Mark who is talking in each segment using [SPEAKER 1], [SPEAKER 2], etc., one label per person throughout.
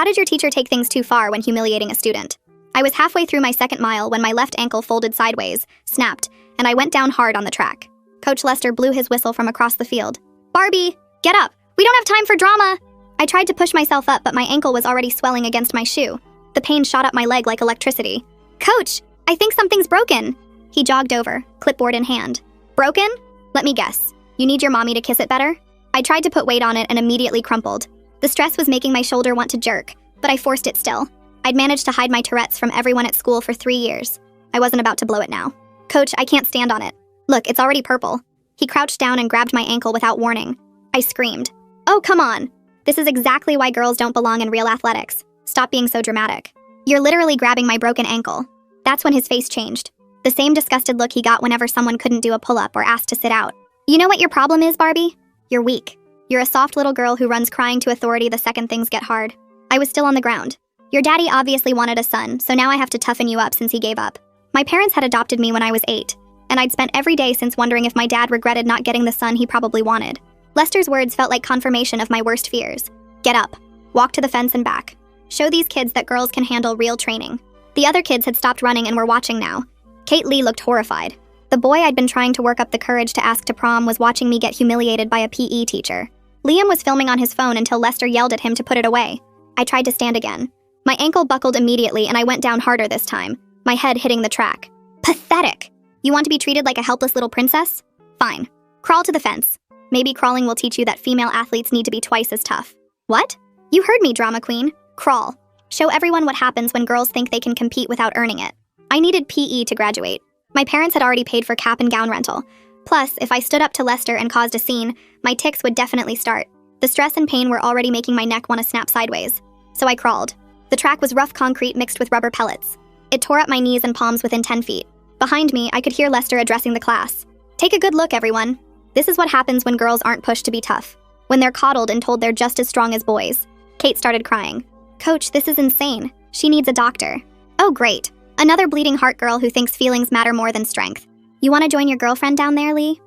[SPEAKER 1] How did your teacher take things too far when humiliating a student? I was halfway through my second mile when my left ankle folded sideways, snapped, and I went down hard on the track. Coach Lester blew his whistle from across the field. Barbie, get up! We don't have time for drama! I tried to push myself up, but my ankle was already swelling against my shoe. The pain shot up my leg like electricity. Coach, I think something's broken. He jogged over, clipboard in hand. Broken? Let me guess. You need your mommy to kiss it better? I tried to put weight on it and immediately crumpled. The stress was making my shoulder want to jerk, but I forced it still. I'd managed to hide my Tourette's from everyone at school for 3 years. I wasn't about to blow it now. Coach, I can't stand on it. Look, it's already purple. He crouched down and grabbed my ankle without warning. I screamed. Oh, come on. This is exactly why girls don't belong in real athletics. Stop being so dramatic. You're literally grabbing my broken ankle. That's when his face changed. The same disgusted look he got whenever someone couldn't do a pull-up or asked to sit out. You know what your problem is, Barbie? You're weak. You're a soft little girl who runs crying to authority the second things get hard. I was still on the ground. Your daddy obviously wanted a son, so now I have to toughen you up since he gave up. My parents had adopted me when I was 8, and I'd spent every day since wondering if my dad regretted not getting the son he probably wanted. Lester's words felt like confirmation of my worst fears. Get up. Walk to the fence and back. Show these kids that girls can handle real training. The other kids had stopped running and were watching now. Kate Lee looked horrified. The boy I'd been trying to work up the courage to ask to prom was watching me get humiliated by a PE teacher. Liam was filming on his phone until Lester yelled at him to put it away. I tried to stand again. My ankle buckled immediately and I went down harder this time, my head hitting the track. Pathetic! You want to be treated like a helpless little princess? Fine. Crawl to the fence. Maybe crawling will teach you that female athletes need to be twice as tough. What? You heard me, drama queen. Crawl. Show everyone what happens when girls think they can compete without earning it. I needed PE to graduate. My parents had already paid for cap and gown rental. Plus, if I stood up to Lester and caused a scene, my tics would definitely start. The stress and pain were already making my neck want to snap sideways. So I crawled. The track was rough concrete mixed with rubber pellets. It tore up my knees and palms within 10 feet. Behind me, I could hear Lester addressing the class. Take a good look, everyone. This is what happens when girls aren't pushed to be tough. When they're coddled and told they're just as strong as boys. Kate started crying. Coach, this is insane. She needs a doctor. Oh, great. Another bleeding heart girl who thinks feelings matter more than strength. You want to join your girlfriend down there, Lee?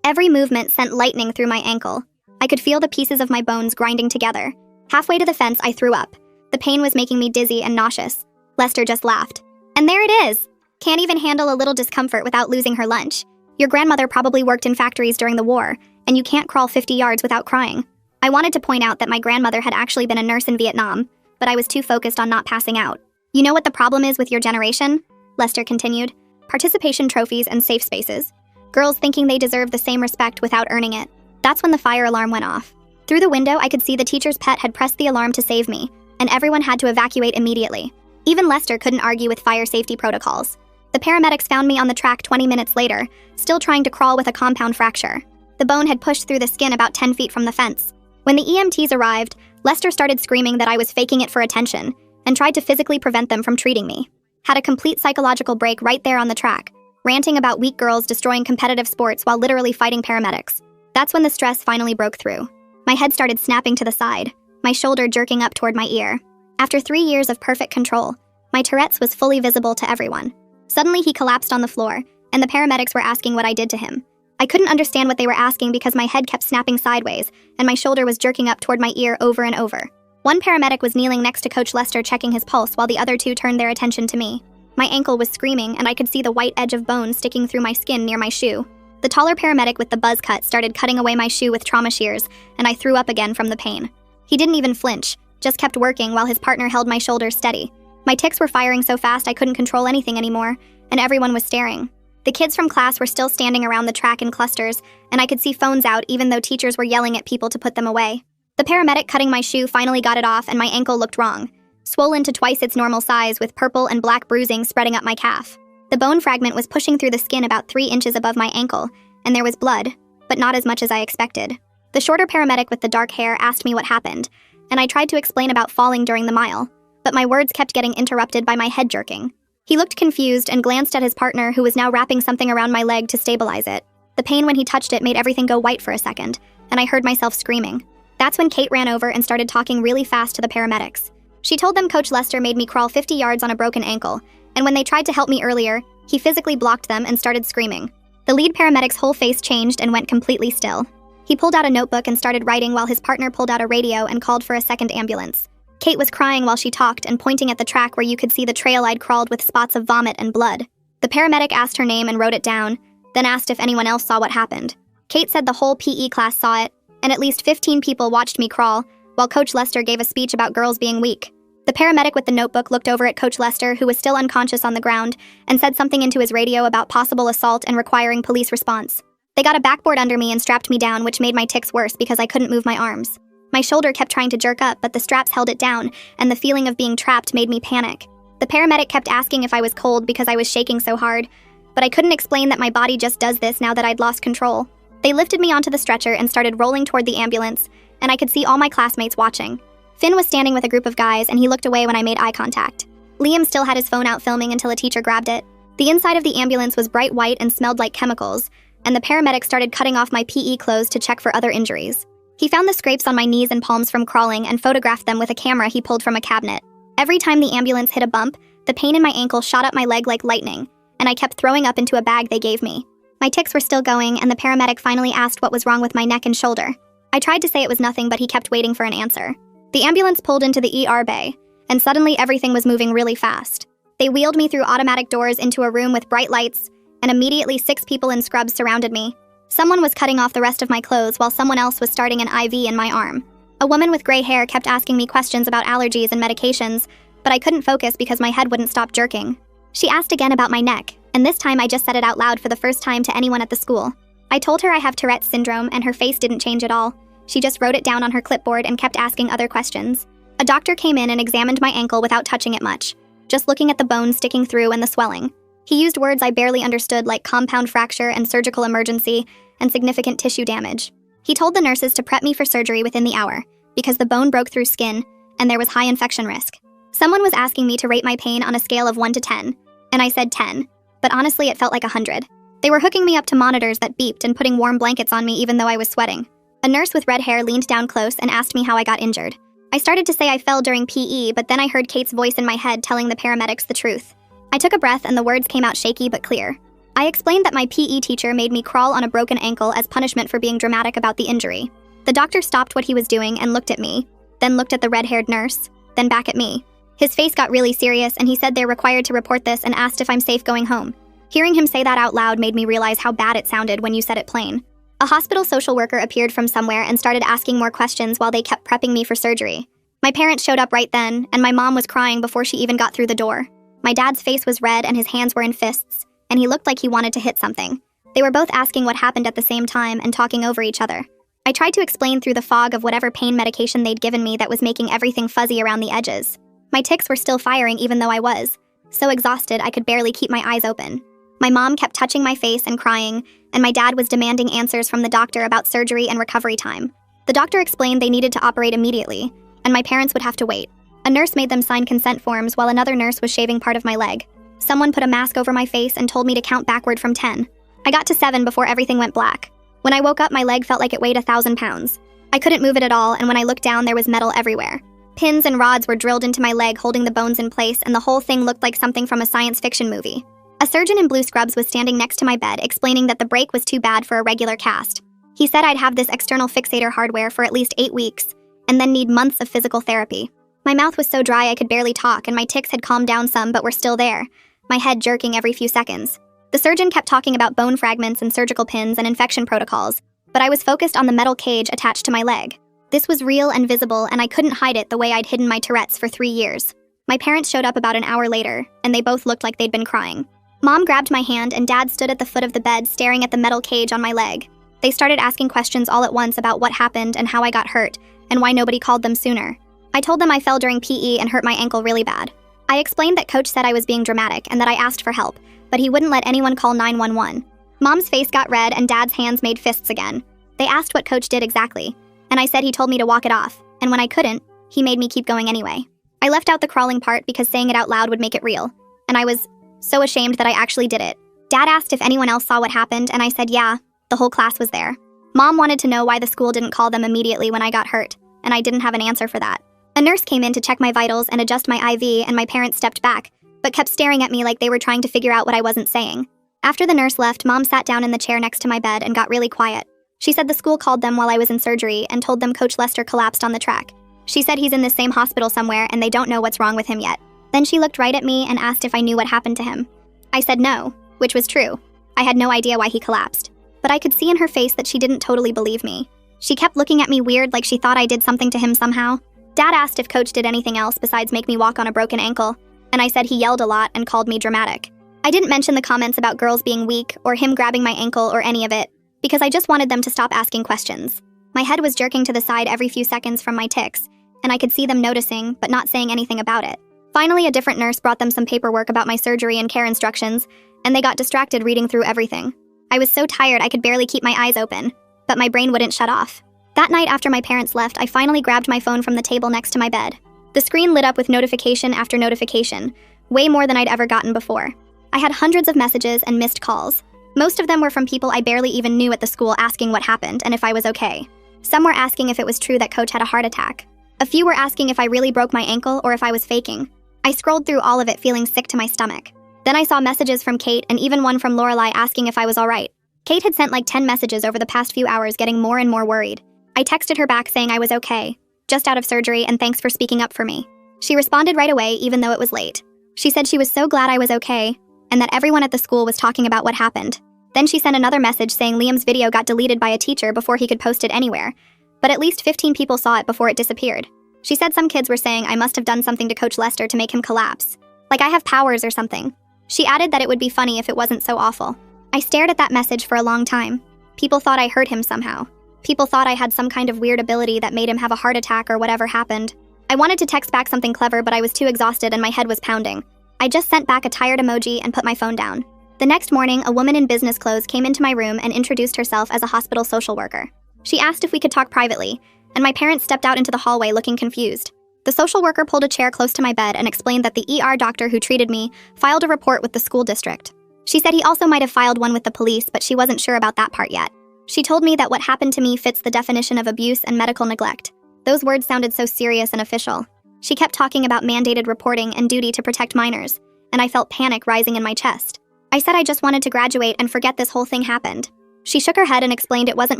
[SPEAKER 1] Every movement sent lightning through my ankle. I could feel the pieces of my bones grinding together. Halfway to the fence, I threw up. The pain was making me dizzy and nauseous. Lester just laughed. And there it is! Can't even handle a little discomfort without losing her lunch. Your grandmother probably worked in factories during the war, and you can't crawl 50 yards without crying. I wanted to point out that my grandmother had actually been a nurse in Vietnam, but I was too focused on not passing out. You know what the problem is with your generation? Lester continued. Participation trophies and safe spaces. Girls thinking they deserve the same respect without earning it. That's when the fire alarm went off. Through the window, I could see the teacher's pet had pressed the alarm to save me, and everyone had to evacuate immediately. Even Lester couldn't argue with fire safety protocols. The paramedics found me on the track 20 minutes later, still trying to crawl with a compound fracture. The bone had pushed through the skin about 10 feet from the fence. When the EMTs arrived, Lester started screaming that I was faking it for attention, and tried to physically prevent them from treating me. Had a complete psychological break right there on the track, ranting about weak girls destroying competitive sports while literally fighting paramedics. That's when the stress finally broke through. My head started snapping to the side, my shoulder jerking up toward my ear. After 3 years of perfect control, my Tourette's was fully visible to everyone. Suddenly he collapsed on the floor, and the paramedics were asking what I did to him. I couldn't understand what they were asking because my head kept snapping sideways, and my shoulder was jerking up toward my ear over and over. One paramedic was kneeling next to Coach Lester checking his pulse while the other two turned their attention to me. My ankle was screaming, and I could see the white edge of bone sticking through my skin near my shoe. The taller paramedic with the buzz cut started cutting away my shoe with trauma shears, and I threw up again from the pain. He didn't even flinch, just kept working while his partner held my shoulders steady. My tics were firing so fast I couldn't control anything anymore, and everyone was staring. The kids from class were still standing around the track in clusters, and I could see phones out even though teachers were yelling at people to put them away. The paramedic cutting my shoe finally got it off and my ankle looked wrong, swollen to twice its normal size with purple and black bruising spreading up my calf. The bone fragment was pushing through the skin about 3 inches above my ankle, and there was blood, but not as much as I expected. The shorter paramedic with the dark hair asked me what happened, and I tried to explain about falling during the mile, but my words kept getting interrupted by my head jerking. He looked confused and glanced at his partner who was now wrapping something around my leg to stabilize it. The pain when he touched it made everything go white for a second, and I heard myself screaming. That's when Kate ran over and started talking really fast to the paramedics. She told them Coach Lester made me crawl 50 yards on a broken ankle, and when they tried to help me earlier, he physically blocked them and started screaming. The lead paramedic's whole face changed and went completely still. He pulled out a notebook and started writing while his partner pulled out a radio and called for a second ambulance. Kate was crying while she talked and pointing at the track where you could see the trail I'd crawled with spots of vomit and blood. The paramedic asked her name and wrote it down, then asked if anyone else saw what happened. Kate said the whole PE class saw it, and at least 15 people watched me crawl, while Coach Lester gave a speech about girls being weak. The paramedic with the notebook looked over at Coach Lester, who was still unconscious on the ground, and said something into his radio about possible assault and requiring police response. They got a backboard under me and strapped me down, which made my tics worse because I couldn't move my arms. My shoulder kept trying to jerk up, but the straps held it down, and the feeling of being trapped made me panic. The paramedic kept asking if I was cold because I was shaking so hard, but I couldn't explain that my body just does this now that I'd lost control. They lifted me onto the stretcher and started rolling toward the ambulance, and I could see all my classmates watching. Finn was standing with a group of guys, and he looked away when I made eye contact. Liam still had his phone out filming until a teacher grabbed it. The inside of the ambulance was bright white and smelled like chemicals, and the paramedic started cutting off my PE clothes to check for other injuries. He found the scrapes on my knees and palms from crawling and photographed them with a camera he pulled from a cabinet. Every time the ambulance hit a bump, the pain in my ankle shot up my leg like lightning, and I kept throwing up into a bag they gave me. My tics were still going, and the paramedic finally asked what was wrong with my neck and shoulder. I tried to say it was nothing, but he kept waiting for an answer. The ambulance pulled into the ER bay, and suddenly everything was moving really fast. They wheeled me through automatic doors into a room with bright lights, and immediately 6 people in scrubs surrounded me. Someone was cutting off the rest of my clothes while someone else was starting an IV in my arm. A woman with gray hair kept asking me questions about allergies and medications, but I couldn't focus because my head wouldn't stop jerking. She asked again about my neck, and this time I just said it out loud for the first time to anyone at the school. I told her I have Tourette's syndrome, and her face didn't change at all. She just wrote it down on her clipboard and kept asking other questions. A doctor came in and examined my ankle without touching it much, just looking at the bone sticking through and the swelling. He used words I barely understood, like compound fracture and surgical emergency and significant tissue damage. He told the nurses to prep me for surgery within the hour because the bone broke through skin and there was high infection risk. Someone was asking me to rate my pain on a scale of 1 to 10, and I said 10, but honestly it felt like 100. They were hooking me up to monitors that beeped and putting warm blankets on me even though I was sweating. A nurse with red hair leaned down close and asked me how I got injured. I started to say I fell during PE, but then I heard Kate's voice in my head telling the paramedics the truth. I took a breath and the words came out shaky but clear. I explained that my PE teacher made me crawl on a broken ankle as punishment for being dramatic about the injury. The doctor stopped what he was doing and looked at me, then looked at the red-haired nurse, then back at me. His face got really serious and he said they're required to report this and asked if I'm safe going home. Hearing him say that out loud made me realize how bad it sounded when you said it plain. A hospital social worker appeared from somewhere and started asking more questions while they kept prepping me for surgery. My parents showed up right then, and my mom was crying before she even got through the door. My dad's face was red and his hands were in fists, and he looked like he wanted to hit something. They were both asking what happened at the same time and talking over each other. I tried to explain through the fog of whatever pain medication they'd given me that was making everything fuzzy around the edges. My tics were still firing even though I was so exhausted I could barely keep my eyes open. My mom kept touching my face and crying, and my dad was demanding answers from the doctor about surgery and recovery time. The doctor explained they needed to operate immediately, and my parents would have to wait. A nurse made them sign consent forms while another nurse was shaving part of my leg. Someone put a mask over my face and told me to count backward from 10. I got to 7 before everything went black. When I woke up, my leg felt like it weighed 1,000 pounds. I couldn't move it at all, and when I looked down, there was metal everywhere. Pins and rods were drilled into my leg, holding the bones in place, and the whole thing looked like something from a science fiction movie. A surgeon in blue scrubs was standing next to my bed, explaining that the break was too bad for a regular cast. He said I'd have this external fixator hardware for at least 8 weeks, and then need months of physical therapy. My mouth was so dry I could barely talk, and my tics had calmed down some but were still there, my head jerking every few seconds. The surgeon kept talking about bone fragments and surgical pins and infection protocols, but I was focused on the metal cage attached to my leg. This was real and visible, and I couldn't hide it the way I'd hidden my Tourette's for 3 years. My parents showed up about an hour later, and they both looked like they'd been crying. Mom grabbed my hand, and Dad stood at the foot of the bed staring at the metal cage on my leg. They started asking questions all at once about what happened and how I got hurt, and why nobody called them sooner. I told them I fell during PE and hurt my ankle really bad. I explained that Coach said I was being dramatic and that I asked for help, but he wouldn't let anyone call 911. Mom's face got red and Dad's hands made fists again. They asked what Coach did exactly, and I said he told me to walk it off, and when I couldn't, he made me keep going anyway. I left out the crawling part because saying it out loud would make it real, and I was so ashamed that I actually did it. Dad asked if anyone else saw what happened, and I said yeah, the whole class was there. Mom wanted to know why the school didn't call them immediately when I got hurt, and I didn't have an answer for that. A nurse came in to check my vitals and adjust my IV, and my parents stepped back, but kept staring at me like they were trying to figure out what I wasn't saying. After the nurse left, Mom sat down in the chair next to my bed and got really quiet. She said the school called them while I was in surgery and told them Coach Lester collapsed on the track. She said he's in the same hospital somewhere and they don't know what's wrong with him yet. Then she looked right at me and asked if I knew what happened to him. I said no, which was true. I had no idea why he collapsed. But I could see in her face that she didn't totally believe me. She kept looking at me weird like she thought I did something to him somehow. Dad asked if Coach did anything else besides make me walk on a broken ankle, and I said he yelled a lot and called me dramatic. I didn't mention the comments about girls being weak or him grabbing my ankle or any of it, because I just wanted them to stop asking questions. My head was jerking to the side every few seconds from my tics, and I could see them noticing but not saying anything about it. Finally, a different nurse brought them some paperwork about my surgery and care instructions, and they got distracted reading through everything. I was so tired I could barely keep my eyes open, but my brain wouldn't shut off. That night after my parents left, I finally grabbed my phone from the table next to my bed. The screen lit up with notification after notification, way more than I'd ever gotten before. I had hundreds of messages and missed calls. Most of them were from people I barely even knew at the school asking what happened and if I was okay. Some were asking if it was true that Coach had a heart attack. A few were asking if I really broke my ankle or if I was faking. I scrolled through all of it feeling sick to my stomach. Then I saw messages from Kate and even one from Lorelai asking if I was alright. Kate had sent like 10 messages over the past few hours, getting more and more worried. I texted her back saying I was okay, just out of surgery, and thanks for speaking up for me. She responded right away even though it was late. She said she was so glad I was okay, and that everyone at the school was talking about what happened. Then she sent another message saying Liam's video got deleted by a teacher before he could post it anywhere, but at least 15 people saw it before it disappeared. She said some kids were saying I must have done something to Coach Lester to make him collapse. Like I have powers or something. She added that it would be funny if it wasn't so awful. I stared at that message for a long time. People thought I hurt him somehow. People thought I had some kind of weird ability that made him have a heart attack or whatever happened. I wanted to text back something clever, but I was too exhausted and my head was pounding. I just sent back a tired emoji and put my phone down. The next morning, a woman in business clothes came into my room and introduced herself as a hospital social worker. She asked if we could talk privately, and my parents stepped out into the hallway looking confused. The social worker pulled a chair close to my bed and explained that the ER doctor who treated me filed a report with the school district. She said he also might have filed one with the police, but she wasn't sure about that part yet. She told me that what happened to me fits the definition of abuse and medical neglect. Those words sounded so serious and official. She kept talking about mandated reporting and duty to protect minors, and I felt panic rising in my chest. I said I just wanted to graduate and forget this whole thing happened. She shook her head and explained it wasn't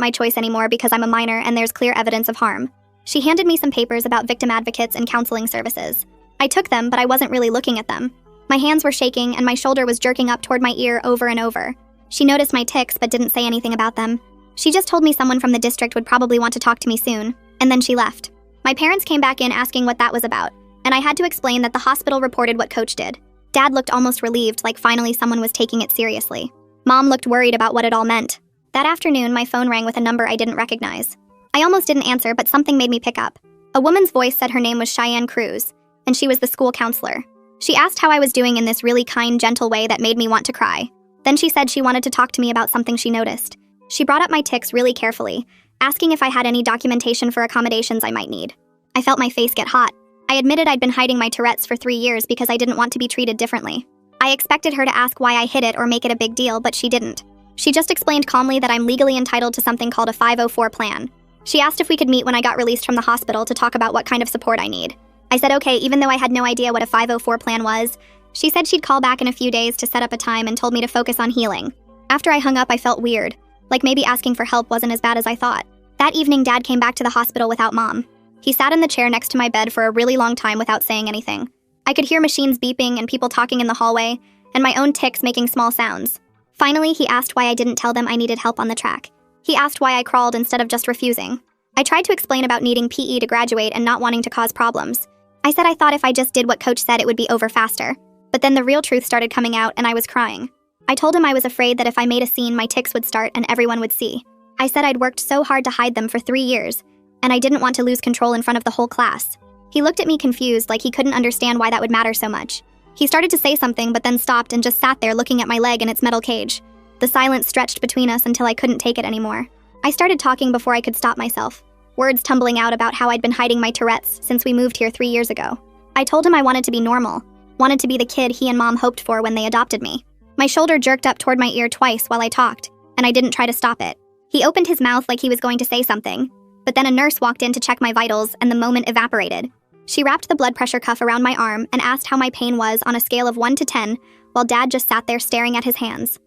[SPEAKER 1] my choice anymore because I'm a minor and there's clear evidence of harm. She handed me some papers about victim advocates and counseling services. I took them, but I wasn't really looking at them. My hands were shaking and my shoulder was jerking up toward my ear over and over. She noticed my tics but didn't say anything about them. She just told me someone from the district would probably want to talk to me soon, and then she left. My parents came back in asking what that was about, and I had to explain that the hospital reported what Coach did. Dad looked almost relieved, like finally someone was taking it seriously. Mom looked worried about what it all meant. That afternoon, my phone rang with a number I didn't recognize. I almost didn't answer, but something made me pick up. A woman's voice said her name was Cheyenne Cruz, and she was the school counselor. She asked how I was doing in this really kind, gentle way that made me want to cry. Then she said she wanted to talk to me about something she noticed. She brought up my tics really carefully, asking if I had any documentation for accommodations I might need. I felt my face get hot. I admitted I'd been hiding my Tourette's for 3 years because I didn't want to be treated differently. I expected her to ask why I hid it or make it a big deal, but she didn't. She just explained calmly that I'm legally entitled to something called a 504 plan. She asked if we could meet when I got released from the hospital to talk about what kind of support I need. I said okay, even though I had no idea what a 504 plan was. She said she'd call back in a few days to set up a time and told me to focus on healing. After I hung up, I felt weird, like maybe asking for help wasn't as bad as I thought. That evening, Dad came back to the hospital without Mom. He sat in the chair next to my bed for a really long time without saying anything. I could hear machines beeping and people talking in the hallway, and my own tics making small sounds. Finally, he asked why I didn't tell them I needed help on the track. He asked why I crawled instead of just refusing. I tried to explain about needing PE to graduate and not wanting to cause problems. I said I thought if I just did what Coach said, it would be over faster. But then the real truth started coming out and I was crying. I told him I was afraid that if I made a scene, my tics would start and everyone would see. I said I'd worked so hard to hide them for 3 years, and I didn't want to lose control in front of the whole class. He looked at me confused, like he couldn't understand why that would matter so much. He started to say something, but then stopped and just sat there looking at my leg in its metal cage. The silence stretched between us until I couldn't take it anymore. I started talking before I could stop myself, words tumbling out about how I'd been hiding my Tourette's since we moved here 3 years ago. I told him I wanted to be normal, wanted to be the kid he and Mom hoped for when they adopted me. My shoulder jerked up toward my ear twice while I talked, and I didn't try to stop it. He opened his mouth like he was going to say something, but then a nurse walked in to check my vitals and the moment evaporated. She wrapped the blood pressure cuff around my arm and asked how my pain was on a scale of 1 to 10, while Dad just sat there staring at his hands.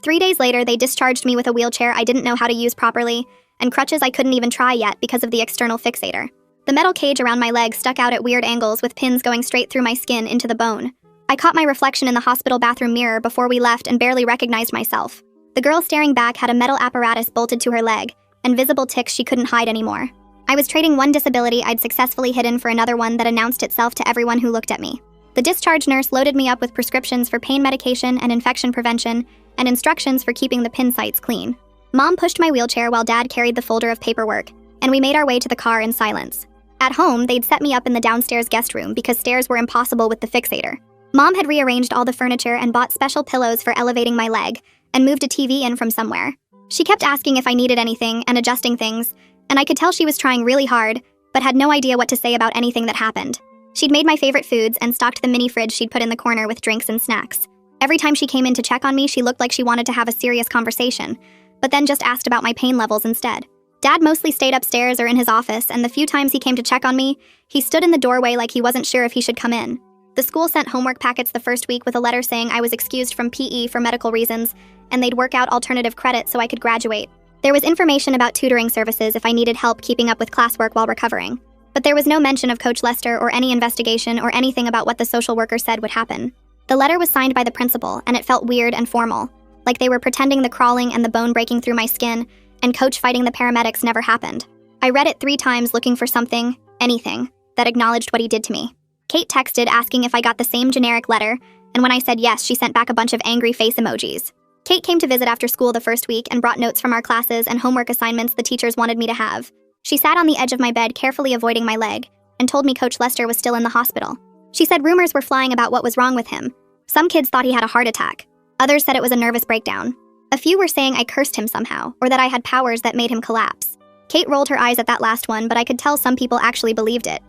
[SPEAKER 1] 3 days later, they discharged me with a wheelchair I didn't know how to use properly, and crutches I couldn't even try yet because of the external fixator. The metal cage around my leg stuck out at weird angles with pins going straight through my skin into the bone. I caught my reflection in the hospital bathroom mirror before we left and barely recognized myself. The girl staring back had a metal apparatus bolted to her leg, and visible tics she couldn't hide anymore. I was trading one disability I'd successfully hidden for another one that announced itself to everyone who looked at me. The discharge nurse loaded me up with prescriptions for pain medication and infection prevention, and instructions for keeping the pin sites clean. Mom pushed my wheelchair while Dad carried the folder of paperwork, and we made our way to the car in silence. At home, they'd set me up in the downstairs guest room because stairs were impossible with the fixator. Mom had rearranged all the furniture and bought special pillows for elevating my leg, and moved a TV in from somewhere. She kept asking if I needed anything and adjusting things, and I could tell she was trying really hard, but had no idea what to say about anything that happened. She'd made my favorite foods and stocked the mini fridge she'd put in the corner with drinks and snacks. Every time she came in to check on me, she looked like she wanted to have a serious conversation, but then just asked about my pain levels instead. Dad mostly stayed upstairs or in his office, and the few times he came to check on me, he stood in the doorway like he wasn't sure if he should come in. The school sent homework packets the first week with a letter saying I was excused from PE for medical reasons, and they'd work out alternative credit so I could graduate. There was information about tutoring services if I needed help keeping up with classwork while recovering. But there was no mention of Coach Lester or any investigation or anything about what the social worker said would happen. The letter was signed by the principal, and it felt weird and formal, like they were pretending the crawling and the bone breaking through my skin and Coach fighting the paramedics never happened. I read it 3 times looking for something, anything, that acknowledged what he did to me. Kate texted asking if I got the same generic letter, and when I said yes, she sent back a bunch of angry face emojis. Kate came to visit after school the first week and brought notes from our classes and homework assignments the teachers wanted me to have. She sat on the edge of my bed, carefully avoiding my leg, and told me Coach Lester was still in the hospital. She said rumors were flying about what was wrong with him. Some kids thought he had a heart attack. Others said it was a nervous breakdown. A few were saying I cursed him somehow, or that I had powers that made him collapse. Kate rolled her eyes at that last one, but I could tell some people actually believed it.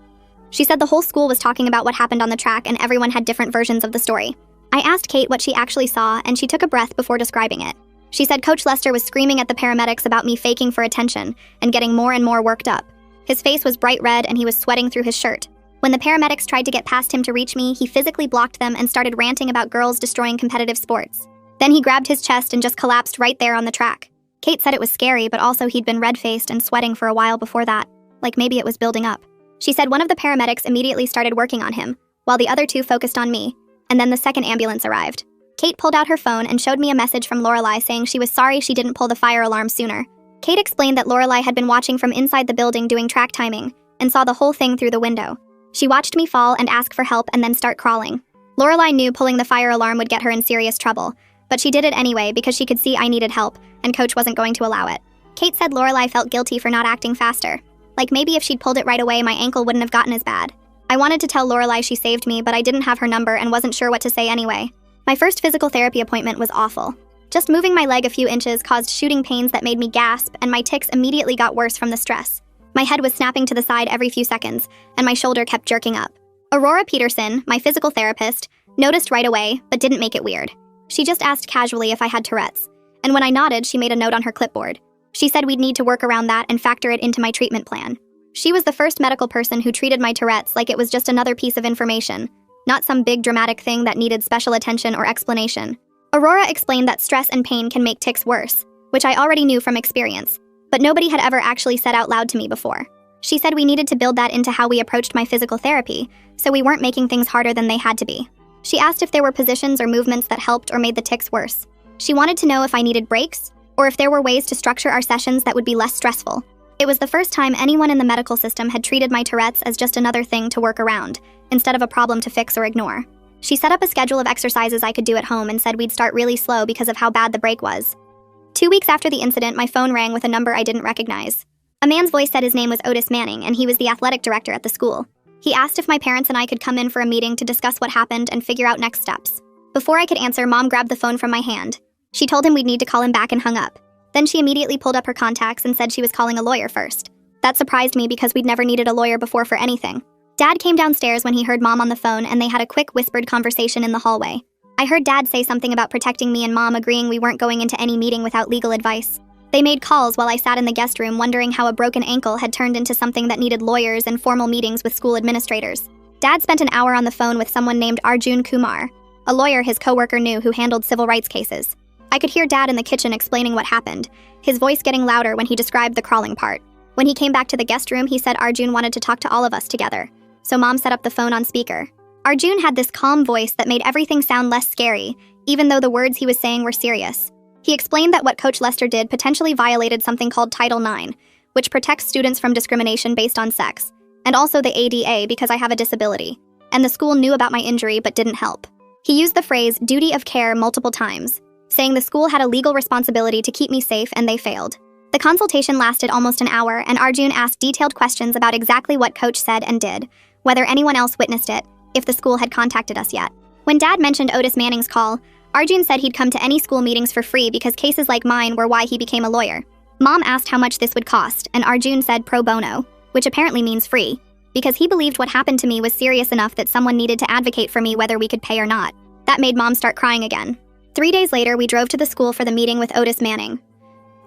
[SPEAKER 1] She said the whole school was talking about what happened on the track and everyone had different versions of the story. I asked Kate what she actually saw, and she took a breath before describing it. She said Coach Lester was screaming at the paramedics about me faking for attention and getting more and more worked up. His face was bright red and he was sweating through his shirt. When the paramedics tried to get past him to reach me, he physically blocked them and started ranting about girls destroying competitive sports. Then he grabbed his chest and just collapsed right there on the track. Kate said it was scary, but also he'd been red-faced and sweating for a while before that, like maybe it was building up. She said one of the paramedics immediately started working on him, while the other 2 focused on me, and then the second ambulance arrived. Kate pulled out her phone and showed me a message from Lorelai saying she was sorry she didn't pull the fire alarm sooner. Kate explained that Lorelai had been watching from inside the building doing track timing, and saw the whole thing through the window. She watched me fall and ask for help and then start crawling. Lorelai knew pulling the fire alarm would get her in serious trouble, but she did it anyway because she could see I needed help, and Coach wasn't going to allow it. Kate said Lorelai felt guilty for not acting faster. Like maybe if she'd pulled it right away, my ankle wouldn't have gotten as bad. I wanted to tell Lorelai she saved me, but I didn't have her number and wasn't sure what to say anyway. My first physical therapy appointment was awful. Just moving my leg a few inches caused shooting pains that made me gasp, and my tics immediately got worse from the stress. My head was snapping to the side every few seconds, and my shoulder kept jerking up. Aurora Peterson, my physical therapist, noticed right away, but didn't make it weird. She just asked casually if I had Tourette's, and when I nodded, she made a note on her clipboard. She said we'd need to work around that and factor it into my treatment plan. She was the first medical person who treated my Tourette's like it was just another piece of information, not some big dramatic thing that needed special attention or explanation. Aurora explained that stress and pain can make tics worse, which I already knew from experience, but nobody had ever actually said out loud to me before. She said we needed to build that into how we approached my physical therapy, so we weren't making things harder than they had to be. She asked if there were positions or movements that helped or made the tics worse. She wanted to know if I needed breaks, or if there were ways to structure our sessions that would be less stressful. It was the first time anyone in the medical system had treated my Tourette's as just another thing to work around, instead of a problem to fix or ignore. She set up a schedule of exercises I could do at home and said we'd start really slow because of how bad the break was. 2 weeks after the incident, my phone rang with a number I didn't recognize. A man's voice said his name was Otis Manning, and he was the athletic director at the school. He asked if my parents and I could come in for a meeting to discuss what happened and figure out next steps. Before I could answer, Mom grabbed the phone from my hand. She told him we'd need to call him back and hung up. Then she immediately pulled up her contacts and said she was calling a lawyer first. That surprised me because we'd never needed a lawyer before for anything. Dad came downstairs when he heard Mom on the phone, and they had a quick whispered conversation in the hallway. I heard Dad say something about protecting me and Mom agreeing we weren't going into any meeting without legal advice. They made calls while I sat in the guest room wondering how a broken ankle had turned into something that needed lawyers and formal meetings with school administrators. Dad spent an hour on the phone with someone named Arjun Kumar, a lawyer his coworker knew who handled civil rights cases. I could hear Dad in the kitchen explaining what happened, his voice getting louder when he described the crawling part. When he came back to the guest room, he said Arjun wanted to talk to all of us together. So Mom set up the phone on speaker. Arjun had this calm voice that made everything sound less scary, even though the words he was saying were serious. He explained that what Coach Lester did potentially violated something called Title IX, which protects students from discrimination based on sex, and also the ADA because I have a disability. And the school knew about my injury but didn't help. He used the phrase duty of care multiple times, saying the school had a legal responsibility to keep me safe and they failed. The consultation lasted almost an hour, and Arjun asked detailed questions about exactly what Coach said and did, whether anyone else witnessed it, if the school had contacted us yet. When Dad mentioned Otis Manning's call, Arjun said he'd come to any school meetings for free because cases like mine were why he became a lawyer. Mom asked how much this would cost, and Arjun said pro bono, which apparently means free, because he believed what happened to me was serious enough that someone needed to advocate for me whether we could pay or not. That made Mom start crying again. 3 days later, we drove to the school for the meeting with Otis Manning.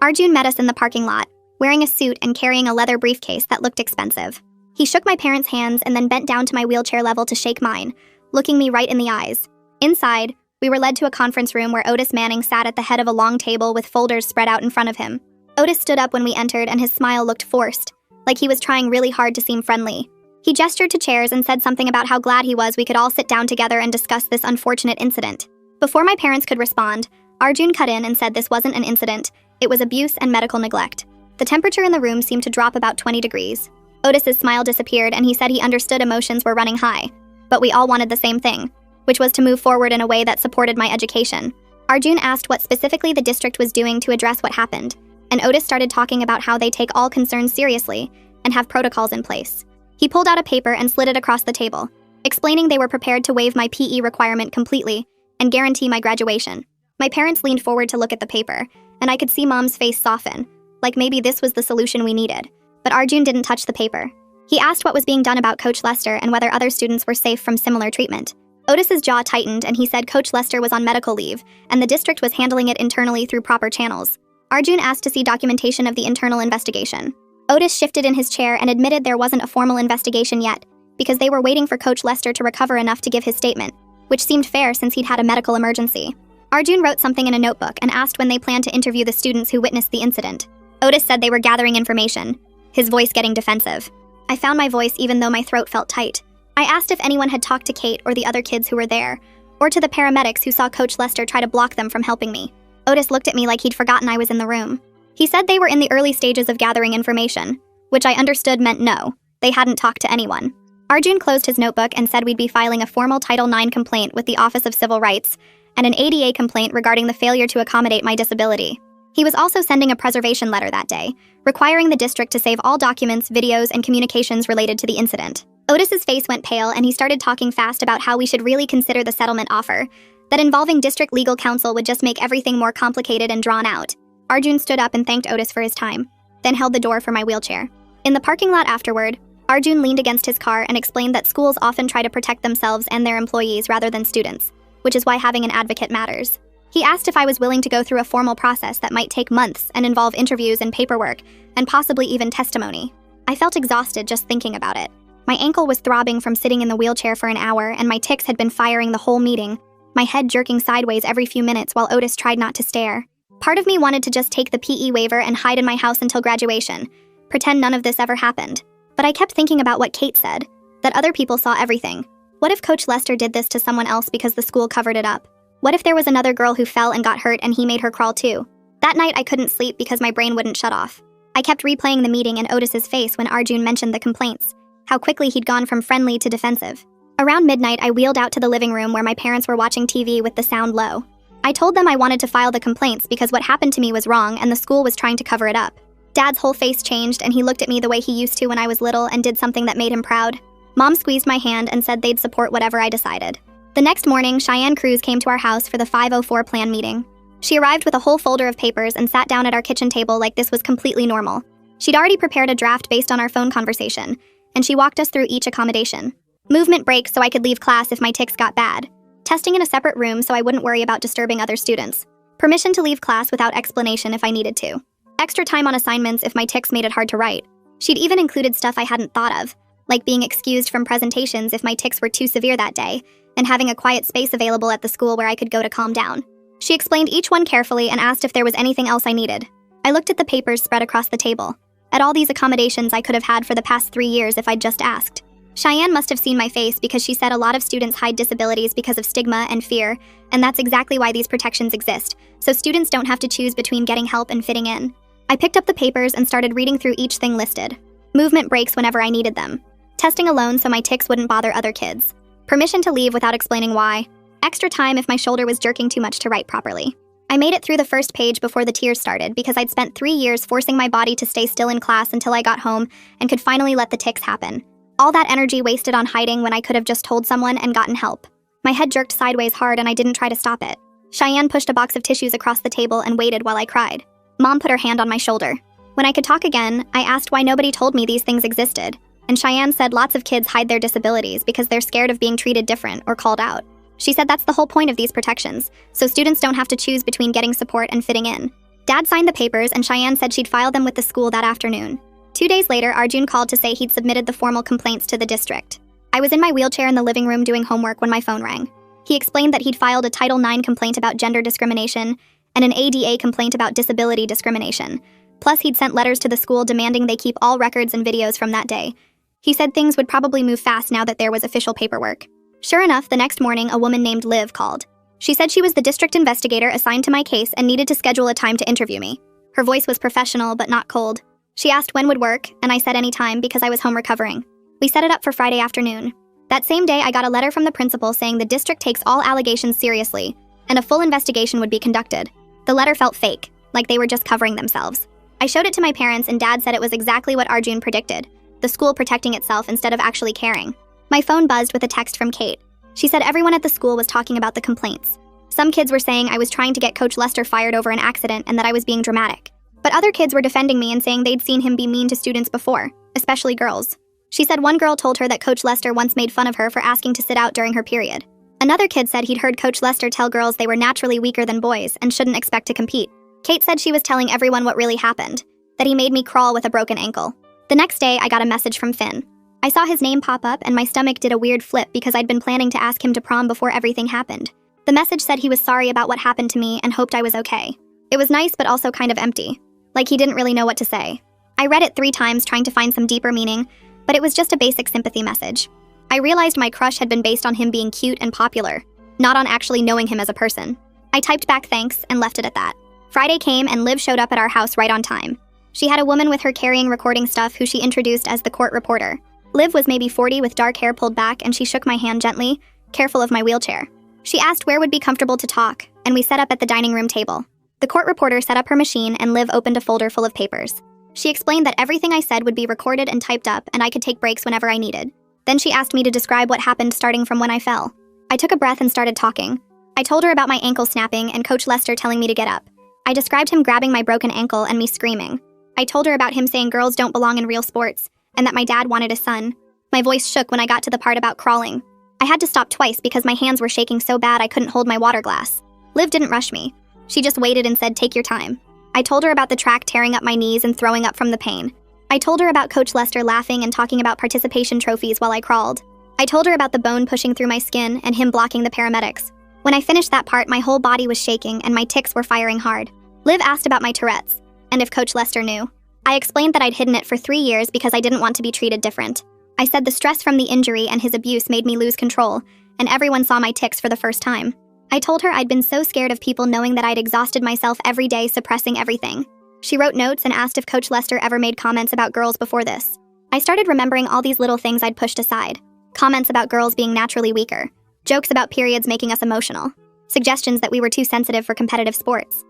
[SPEAKER 1] Arjun met us in the parking lot, wearing a suit and carrying a leather briefcase that looked expensive. He shook my parents' hands and then bent down to my wheelchair level to shake mine, looking me right in the eyes. Inside, we were led to a conference room where Otis Manning sat at the head of a long table with folders spread out in front of him. Otis stood up when we entered and his smile looked forced, like he was trying really hard to seem friendly. He gestured to chairs and said something about how glad he was we could all sit down together and discuss this unfortunate incident. Before my parents could respond, Arjun cut in and said this wasn't an incident, it was abuse and medical neglect. The temperature in the room seemed to drop about 20 degrees. Otis's smile disappeared and he said he understood emotions were running high, but we all wanted the same thing, which was to move forward in a way that supported my education. Arjun asked what specifically the district was doing to address what happened, and Otis started talking about how they take all concerns seriously and have protocols in place. He pulled out a paper and slid it across the table, explaining they were prepared to waive my PE requirement completely and guarantee my graduation. My parents leaned forward to look at the paper, and I could see Mom's face soften, like maybe this was the solution we needed. But Arjun didn't touch the paper. He asked what was being done about Coach Lester and whether other students were safe from similar treatment. Otis's jaw tightened and he said Coach Lester was on medical leave, and the district was handling it internally through proper channels. Arjun asked to see documentation of the internal investigation. Otis shifted in his chair and admitted there wasn't a formal investigation yet, because they were waiting for Coach Lester to recover enough to give his statement, which seemed fair since he'd had a medical emergency. Arjun wrote something in a notebook and asked when they planned to interview the students who witnessed the incident. Otis said they were gathering information, his voice getting defensive. I found my voice even though my throat felt tight. I asked if anyone had talked to Kate or the other kids who were there, or to the paramedics who saw Coach Lester try to block them from helping me. Otis looked at me like he'd forgotten I was in the room. He said they were in the early stages of gathering information, which I understood meant no, they hadn't talked to anyone. Arjun closed his notebook and said we'd be filing a formal Title IX complaint with the Office of Civil Rights and an ADA complaint regarding the failure to accommodate my disability. He was also sending a preservation letter that day, requiring the district to save all documents, videos, and communications related to the incident. Otis's face went pale and he started talking fast about how we should really consider the settlement offer, that involving district legal counsel would just make everything more complicated and drawn out. Arjun stood up and thanked Otis for his time, then held the door for my wheelchair. In the parking lot afterward, Arjun leaned against his car and explained that schools often try to protect themselves and their employees rather than students, which is why having an advocate matters. He asked if I was willing to go through a formal process that might take months and involve interviews and paperwork, and possibly even testimony. I felt exhausted just thinking about it. My ankle was throbbing from sitting in the wheelchair for an hour, and my tics had been firing the whole meeting, my head jerking sideways every few minutes while Otis tried not to stare. Part of me wanted to just take the PE waiver and hide in my house until graduation, pretend none of this ever happened. But I kept thinking about what Kate said, that other people saw everything. What if Coach Lester did this to someone else because the school covered it up? What if there was another girl who fell and got hurt and he made her crawl too? That night I couldn't sleep because my brain wouldn't shut off. I kept replaying the meeting and Otis's face when Arjun mentioned the complaints, how quickly he'd gone from friendly to defensive. Around midnight, I wheeled out to the living room where my parents were watching TV with the sound low. I told them I wanted to file the complaints because what happened to me was wrong and the school was trying to cover it up. Dad's whole face changed and he looked at me the way he used to when I was little and did something that made him proud. Mom squeezed my hand and said they'd support whatever I decided. The next morning, Cheyenne Cruz came to our house for the 504 plan meeting. She arrived with a whole folder of papers and sat down at our kitchen table like this was completely normal. She'd already prepared a draft based on our phone conversation, and she walked us through each accommodation. Movement breaks so I could leave class if my tics got bad. Testing in a separate room so I wouldn't worry about disturbing other students. Permission to leave class without explanation if I needed to. Extra time on assignments if my tics made it hard to write. She'd even included stuff I hadn't thought of, like being excused from presentations if my tics were too severe that day, and having a quiet space available at the school where I could go to calm down. She explained each one carefully and asked if there was anything else I needed. I looked at the papers spread across the table. at all these accommodations I could have had for the past 3 years if I'd just asked. Cheyenne must have seen my face because she said a lot of students hide disabilities because of stigma and fear, and that's exactly why these protections exist, so students don't have to choose between getting help and fitting in. I picked up the papers and started reading through each thing listed. Movement breaks whenever I needed them. Testing alone so my tics wouldn't bother other kids. Permission to leave without explaining why. Extra time if my shoulder was jerking too much to write properly. I made it through the first page before the tears started because I'd spent 3 years forcing my body to stay still in class until I got home and could finally let the tics happen. All that energy wasted on hiding when I could have just told someone and gotten help. My head jerked sideways hard and I didn't try to stop it. Cheyenne pushed a box of tissues across the table and waited while I cried. Mom put her hand on my shoulder. When I could talk again, I asked why nobody told me these things existed, and Cheyenne said lots of kids hide their disabilities because they're scared of being treated different or called out. She said that's the whole point of these protections, so students don't have to choose between getting support and fitting in. Dad signed the papers and Cheyenne said she'd file them with the school that afternoon. 2 days later, Arjun called to say he'd submitted the formal complaints to the district. I was in my wheelchair in the living room doing homework when my phone rang. He explained that he'd filed a Title IX complaint about gender discrimination and an ADA complaint about disability discrimination. Plus, he'd sent letters to the school demanding they keep all records and videos from that day. He said things would probably move fast now that there was official paperwork. Sure enough, the next morning, a woman named Liv called. She said she was the district investigator assigned to my case and needed to schedule a time to interview me. Her voice was professional but not cold. She asked when would work, and I said any time because I was home recovering. We set it up for Friday afternoon. That same day, I got a letter from the principal saying the district takes all allegations seriously, and a full investigation would be conducted. The letter felt fake, like they were just covering themselves. I showed it to my parents, and Dad said it was exactly what Arjun predicted, the school protecting itself instead of actually caring. My phone buzzed with a text from Kate. She said everyone at the school was talking about the complaints. Some kids were saying I was trying to get Coach Lester fired over an accident and that I was being dramatic. But other kids were defending me and saying they'd seen him be mean to students before, especially girls. She said one girl told her that Coach Lester once made fun of her for asking to sit out during her period. Another kid said he'd heard Coach Lester tell girls they were naturally weaker than boys and shouldn't expect to compete. Kate said she was telling everyone what really happened, that he made me crawl with a broken ankle. The next day, I got a message from Finn. I saw his name pop up and my stomach did a weird flip because I'd been planning to ask him to prom before everything happened. The message said he was sorry about what happened to me and hoped I was okay. It was nice but also kind of empty. Like he didn't really know what to say. I read it 3 times trying to find some deeper meaning, but it was just a basic sympathy message. I realized my crush had been based on him being cute and popular, not on actually knowing him as a person. I typed back thanks and left it at that. Friday came and Liv showed up at our house right on time. She had a woman with her carrying recording stuff who she introduced as the court reporter. Liv was maybe 40 with dark hair pulled back and she shook my hand gently, careful of my wheelchair. She asked where would be comfortable to talk, and we set up at the dining room table. The court reporter set up her machine and Liv opened a folder full of papers. She explained that everything I said would be recorded and typed up and I could take breaks whenever I needed. Then she asked me to describe what happened starting from when I fell. I took a breath and started talking. I told her about my ankle snapping and Coach Lester telling me to get up. I described him grabbing my broken ankle and me screaming. I told her about him saying girls don't belong in real sports and that my dad wanted a son. My voice shook when I got to the part about crawling. I had to stop twice because my hands were shaking so bad I couldn't hold my water glass. Liv didn't rush me. She just waited and said, take your time. I told her about the track tearing up my knees and throwing up from the pain. I told her about Coach Lester laughing and talking about participation trophies while I crawled. I told her about the bone pushing through my skin and him blocking the paramedics. When I finished that part, my whole body was shaking and my tics were firing hard. Liv asked about my Tourette's, and if Coach Lester knew. I explained that I'd hidden it for 3 years because I didn't want to be treated different. I said the stress from the injury and his abuse made me lose control, and everyone saw my tics for the first time. I told her I'd been so scared of people knowing that I'd exhausted myself every day suppressing everything. She wrote notes and asked if Coach Lester ever made comments about girls before this. I started remembering all these little things I'd pushed aside. Comments about girls being naturally weaker. Jokes about periods making us emotional. Suggestions that we were too sensitive for competitive sports.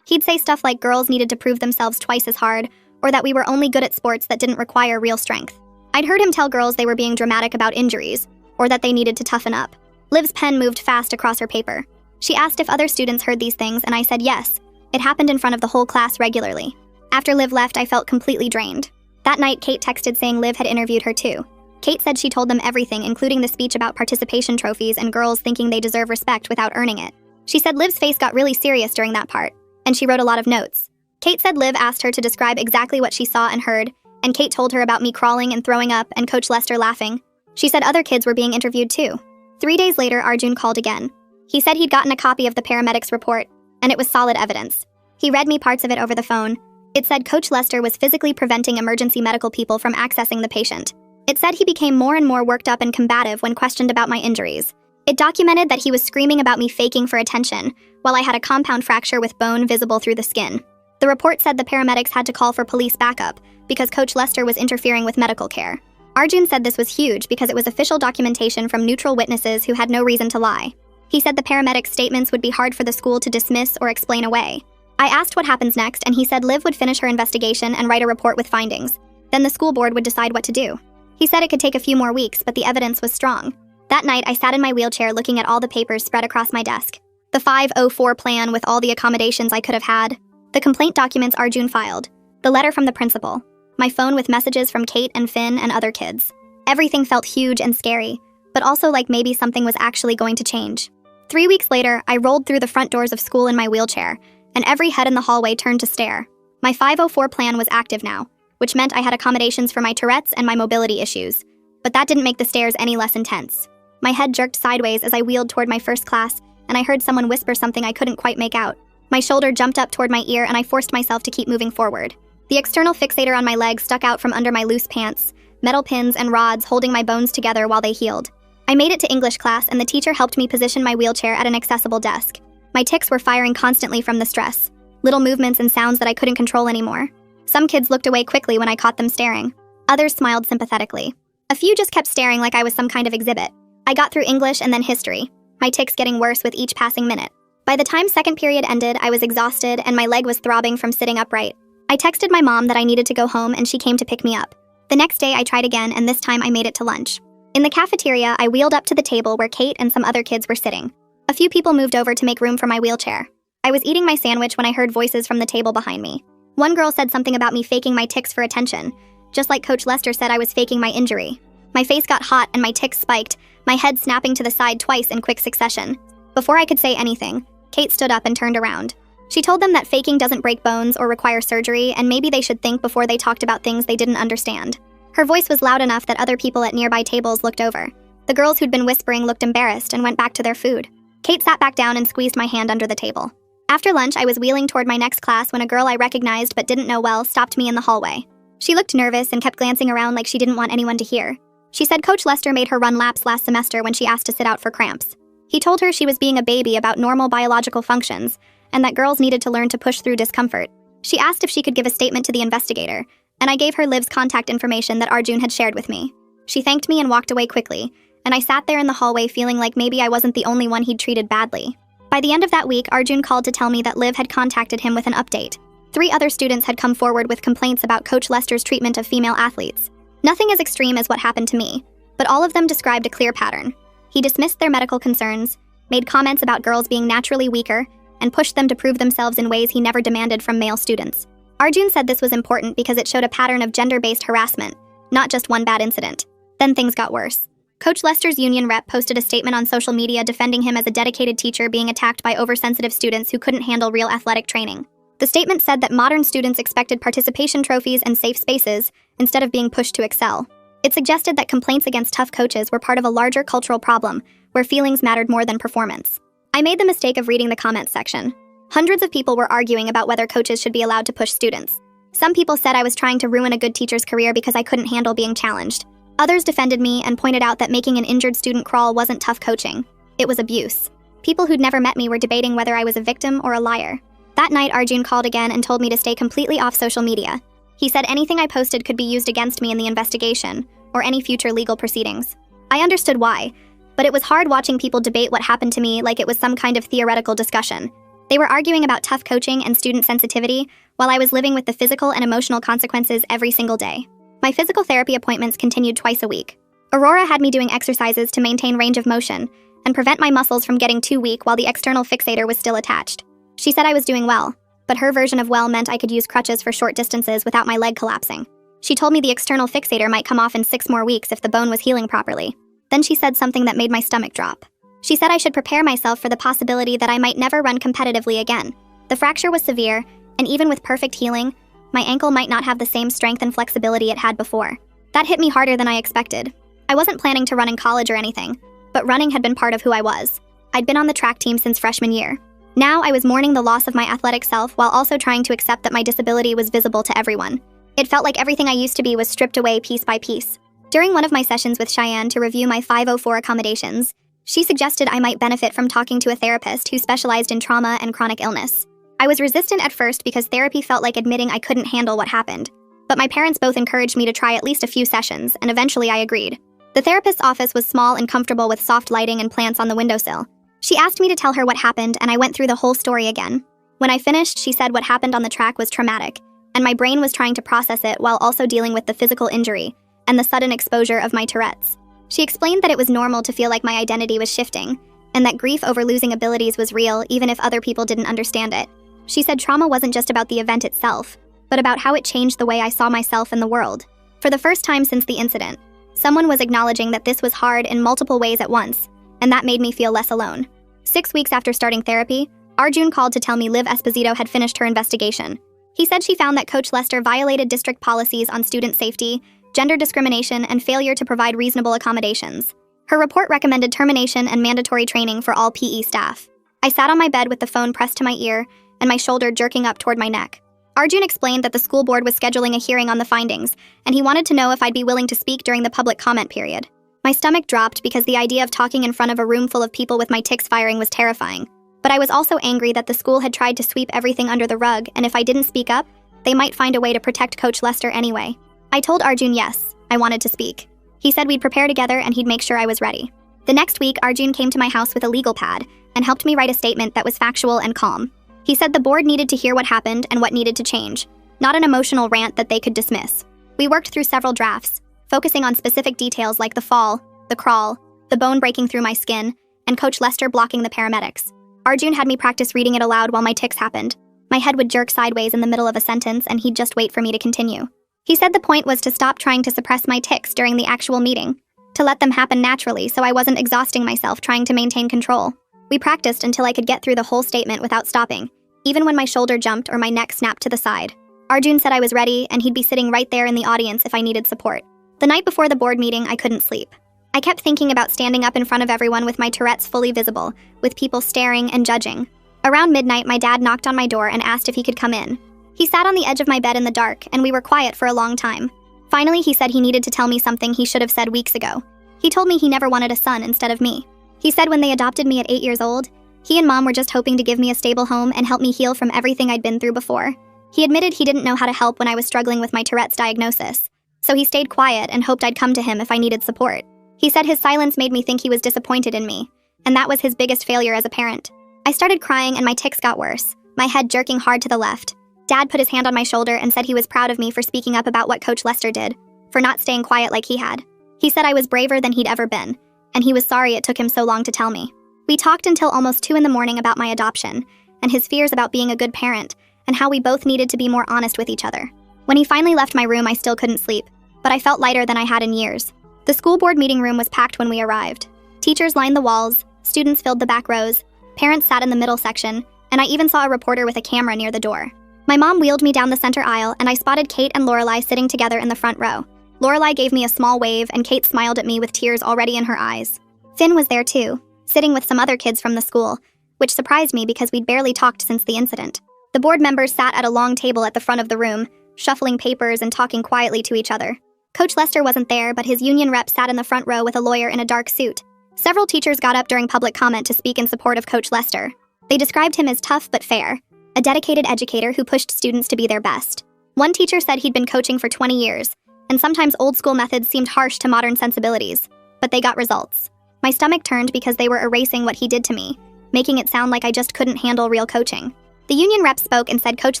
[SPEAKER 1] He'd say stuff like girls needed to prove themselves twice as hard, or that we were only good at sports that didn't require real strength. I'd heard him tell girls they were being dramatic about injuries, or that they needed to toughen up. Liv's pen moved fast across her paper. She asked if other students heard these things, and I said yes. It happened in front of the whole class regularly. After Liv left, I felt completely drained. That night, Kate texted saying Liv had interviewed her too. Kate said she told them everything, including the speech about participation trophies and girls thinking they deserve respect without earning it. She said Liv's face got really serious during that part, and she wrote a lot of notes. Kate said Liv asked her to describe exactly what she saw and heard, and Kate told her about me crawling and throwing up and Coach Lester laughing. She said other kids were being interviewed too. 3 days later, Arjun called again. He said he'd gotten a copy of the paramedics' report, and it was solid evidence. He read me parts of it over the phone, It said Coach Lester was physically preventing emergency medical people from accessing the patient. It said he became more and more worked up and combative when questioned about my injuries. It documented that he was screaming about me faking for attention, while I had a compound fracture with bone visible through the skin. The report said the paramedics had to call for police backup because Coach Lester was interfering with medical care. Arjun said this was huge because it was official documentation from neutral witnesses who had no reason to lie. He said the paramedics' statements would be hard for the school to dismiss or explain away. I asked what happens next, and he said Liv would finish her investigation and write a report with findings. Then the school board would decide what to do. He said it could take a few more weeks, but the evidence was strong. That night, I sat in my wheelchair looking at all the papers spread across my desk. The 504 plan with all the accommodations I could have had. The complaint documents Arjun filed. The letter from the principal. My phone with messages from Kate and Finn and other kids. Everything felt huge and scary, but also like maybe something was actually going to change. 3 weeks later, I rolled through the front doors of school in my wheelchair, and every head in the hallway turned to stare. My 504 plan was active now, which meant I had accommodations for my Tourette's and my mobility issues. But that didn't make the stairs any less intense. My head jerked sideways as I wheeled toward my first class, and I heard someone whisper something I couldn't quite make out. My shoulder jumped up toward my ear, and I forced myself to keep moving forward. The external fixator on my leg stuck out from under my loose pants, metal pins and rods holding my bones together while they healed. I made it to English class, and the teacher helped me position my wheelchair at an accessible desk. My tics were firing constantly from the stress, little movements and sounds that I couldn't control anymore. Some kids looked away quickly when I caught them staring. Others smiled sympathetically. A few just kept staring like I was some kind of exhibit. I got through English and then history, my tics getting worse with each passing minute. By the time second period ended, I was exhausted and my leg was throbbing from sitting upright. I texted my mom that I needed to go home, and she came to pick me up. The next day, I tried again, and this time I made it to lunch. In the cafeteria, I wheeled up to the table where Kate and some other kids were sitting. A few people moved over to make room for my wheelchair. I was eating my sandwich when I heard voices from the table behind me. One girl said something about me faking my tics for attention, just like Coach Lester said I was faking my injury. My face got hot and my tics spiked, my head snapping to the side twice in quick succession. Before I could say anything, Kate stood up and turned around. She told them that faking doesn't break bones or require surgery, and maybe they should think before they talked about things they didn't understand. Her voice was loud enough that other people at nearby tables looked over. The girls who'd been whispering looked embarrassed and went back to their food. Kate sat back down and squeezed my hand under the table. After lunch, I was wheeling toward my next class when a girl I recognized but didn't know well stopped me in the hallway. She looked nervous and kept glancing around like she didn't want anyone to hear. She said Coach Lester made her run laps last semester when she asked to sit out for cramps. He told her she was being a baby about normal biological functions, and that girls needed to learn to push through discomfort. She asked if she could give a statement to the investigator, and I gave her Liv's contact information that Arjun had shared with me. She thanked me and walked away quickly, and I sat there in the hallway feeling like maybe I wasn't the only one he'd treated badly. By the end of that week, Arjun called to tell me that Liv had contacted him with an update. 3 other students had come forward with complaints about Coach Lester's treatment of female athletes. Nothing as extreme as what happened to me, but all of them described a clear pattern. He dismissed their medical concerns, made comments about girls being naturally weaker, and pushed them to prove themselves in ways he never demanded from male students. Arjun said this was important because it showed a pattern of gender-based harassment, not just one bad incident. Then things got worse. Coach Lester's union rep posted a statement on social media defending him as a dedicated teacher being attacked by oversensitive students who couldn't handle real athletic training. The statement said that modern students expected participation trophies and safe spaces instead of being pushed to excel. It suggested that complaints against tough coaches were part of a larger cultural problem where feelings mattered more than performance. I made the mistake of reading the comments section. Hundreds of people were arguing about whether coaches should be allowed to push students. Some people said I was trying to ruin a good teacher's career because I couldn't handle being challenged. Others defended me and pointed out that making an injured student crawl wasn't tough coaching. It was abuse. People who'd never met me were debating whether I was a victim or a liar. That night, Arjun called again and told me to stay completely off social media. He said anything I posted could be used against me in the investigation or any future legal proceedings. I understood why, but it was hard watching people debate what happened to me like it was some kind of theoretical discussion. They were arguing about tough coaching and student sensitivity while I was living with the physical and emotional consequences every single day. My physical therapy appointments continued twice a week. Aurora had me doing exercises to maintain range of motion and prevent my muscles from getting too weak while the external fixator was still attached. She said I was doing well, but her version of well meant I could use crutches for short distances without my leg collapsing. She told me the external fixator might come off in 6 more weeks if the bone was healing properly. Then she said something that made my stomach drop. She said I should prepare myself for the possibility that I might never run competitively again. The fracture was severe, and even with perfect healing, my ankle might not have the same strength and flexibility it had before. That hit me harder than I expected. I wasn't planning to run in college or anything, but running had been part of who I was. I'd been on the track team since freshman year. Now I was mourning the loss of my athletic self while also trying to accept that my disability was visible to everyone. It felt like everything I used to be was stripped away piece by piece. During one of my sessions with Cheyenne to review my 504 accommodations, she suggested I might benefit from talking to a therapist who specialized in trauma and chronic illness. I was resistant at first because therapy felt like admitting I couldn't handle what happened. But my parents both encouraged me to try at least a few sessions, and eventually I agreed. The therapist's office was small and comfortable with soft lighting and plants on the windowsill. She asked me to tell her what happened, and I went through the whole story again. When I finished, she said what happened on the track was traumatic, and my brain was trying to process it while also dealing with the physical injury and the sudden exposure of my Tourette's. She explained that it was normal to feel like my identity was shifting, and that grief over losing abilities was real even if other people didn't understand it. She said trauma wasn't just about the event itself, but about how it changed the way I saw myself and the world. For the first time since the incident, someone was acknowledging that this was hard in multiple ways at once, and that made me feel less alone. 6 weeks after starting therapy, Arjun called to tell me Liv Esposito had finished her investigation. He said she found that Coach Lester violated district policies on student safety, gender discrimination, and failure to provide reasonable accommodations. Her report recommended termination and mandatory training for all PE staff. I sat on my bed with the phone pressed to my ear and my shoulder jerking up toward my neck. Arjun explained that the school board was scheduling a hearing on the findings, and he wanted to know if I'd be willing to speak during the public comment period. My stomach dropped because the idea of talking in front of a room full of people with my tics firing was terrifying. But I was also angry that the school had tried to sweep everything under the rug, and if I didn't speak up, they might find a way to protect Coach Lester anyway. I told Arjun yes, I wanted to speak. He said we'd prepare together and he'd make sure I was ready. The next week, Arjun came to my house with a legal pad and helped me write a statement that was factual and calm. He said the board needed to hear what happened and what needed to change, not an emotional rant that they could dismiss. We worked through several drafts, focusing on specific details like the fall, the crawl, the bone breaking through my skin, and Coach Lester blocking the paramedics. Arjun had me practice reading it aloud while my tics happened. My head would jerk sideways in the middle of a sentence and he'd just wait for me to continue. He said the point was to stop trying to suppress my tics during the actual meeting, to let them happen naturally so I wasn't exhausting myself trying to maintain control. We practiced until I could get through the whole statement without stopping, even when my shoulder jumped or my neck snapped to the side. Arjun said I was ready and he'd be sitting right there in the audience if I needed support. The night before the board meeting, I couldn't sleep. I kept thinking about standing up in front of everyone with my Tourette's fully visible, with people staring and judging. Around midnight, my dad knocked on my door and asked if he could come in. He sat on the edge of my bed in the dark, and we were quiet for a long time. Finally, he said he needed to tell me something he should have said weeks ago. He told me he never wanted a son instead of me. He said when they adopted me at 8 years old, he and Mom were just hoping to give me a stable home and help me heal from everything I'd been through before. He admitted he didn't know how to help when I was struggling with my Tourette's diagnosis, so he stayed quiet and hoped I'd come to him if I needed support. He said his silence made me think he was disappointed in me, and that was his biggest failure as a parent. I started crying and my tics got worse, my head jerking hard to the left. Dad put his hand on my shoulder and said he was proud of me for speaking up about what Coach Lester did, for not staying quiet like he had. He said I was braver than he'd ever been, and he was sorry it took him so long to tell me. We talked until almost 2 a.m. about my adoption, and his fears about being a good parent, and how we both needed to be more honest with each other. When he finally left my room, I still couldn't sleep, but I felt lighter than I had in years. The school board meeting room was packed when we arrived. Teachers lined the walls, students filled the back rows, parents sat in the middle section, and I even saw a reporter with a camera near the door. My mom wheeled me down the center aisle, and I spotted Kate and Lorelai sitting together in the front row. Lorelai gave me a small wave, and Kate smiled at me with tears already in her eyes. Finn was there too, sitting with some other kids from the school, which surprised me because we'd barely talked since the incident. The board members sat at a long table at the front of the room, shuffling papers and talking quietly to each other. Coach Lester wasn't there, but his union rep sat in the front row with a lawyer in a dark suit. Several teachers got up during public comment to speak in support of Coach Lester. They described him as tough but fair, a dedicated educator who pushed students to be their best. One teacher said he'd been coaching for 20 years, and sometimes old school methods seemed harsh to modern sensibilities, but they got results. My stomach turned because they were erasing what he did to me, making it sound like I just couldn't handle real coaching. The union rep spoke and said Coach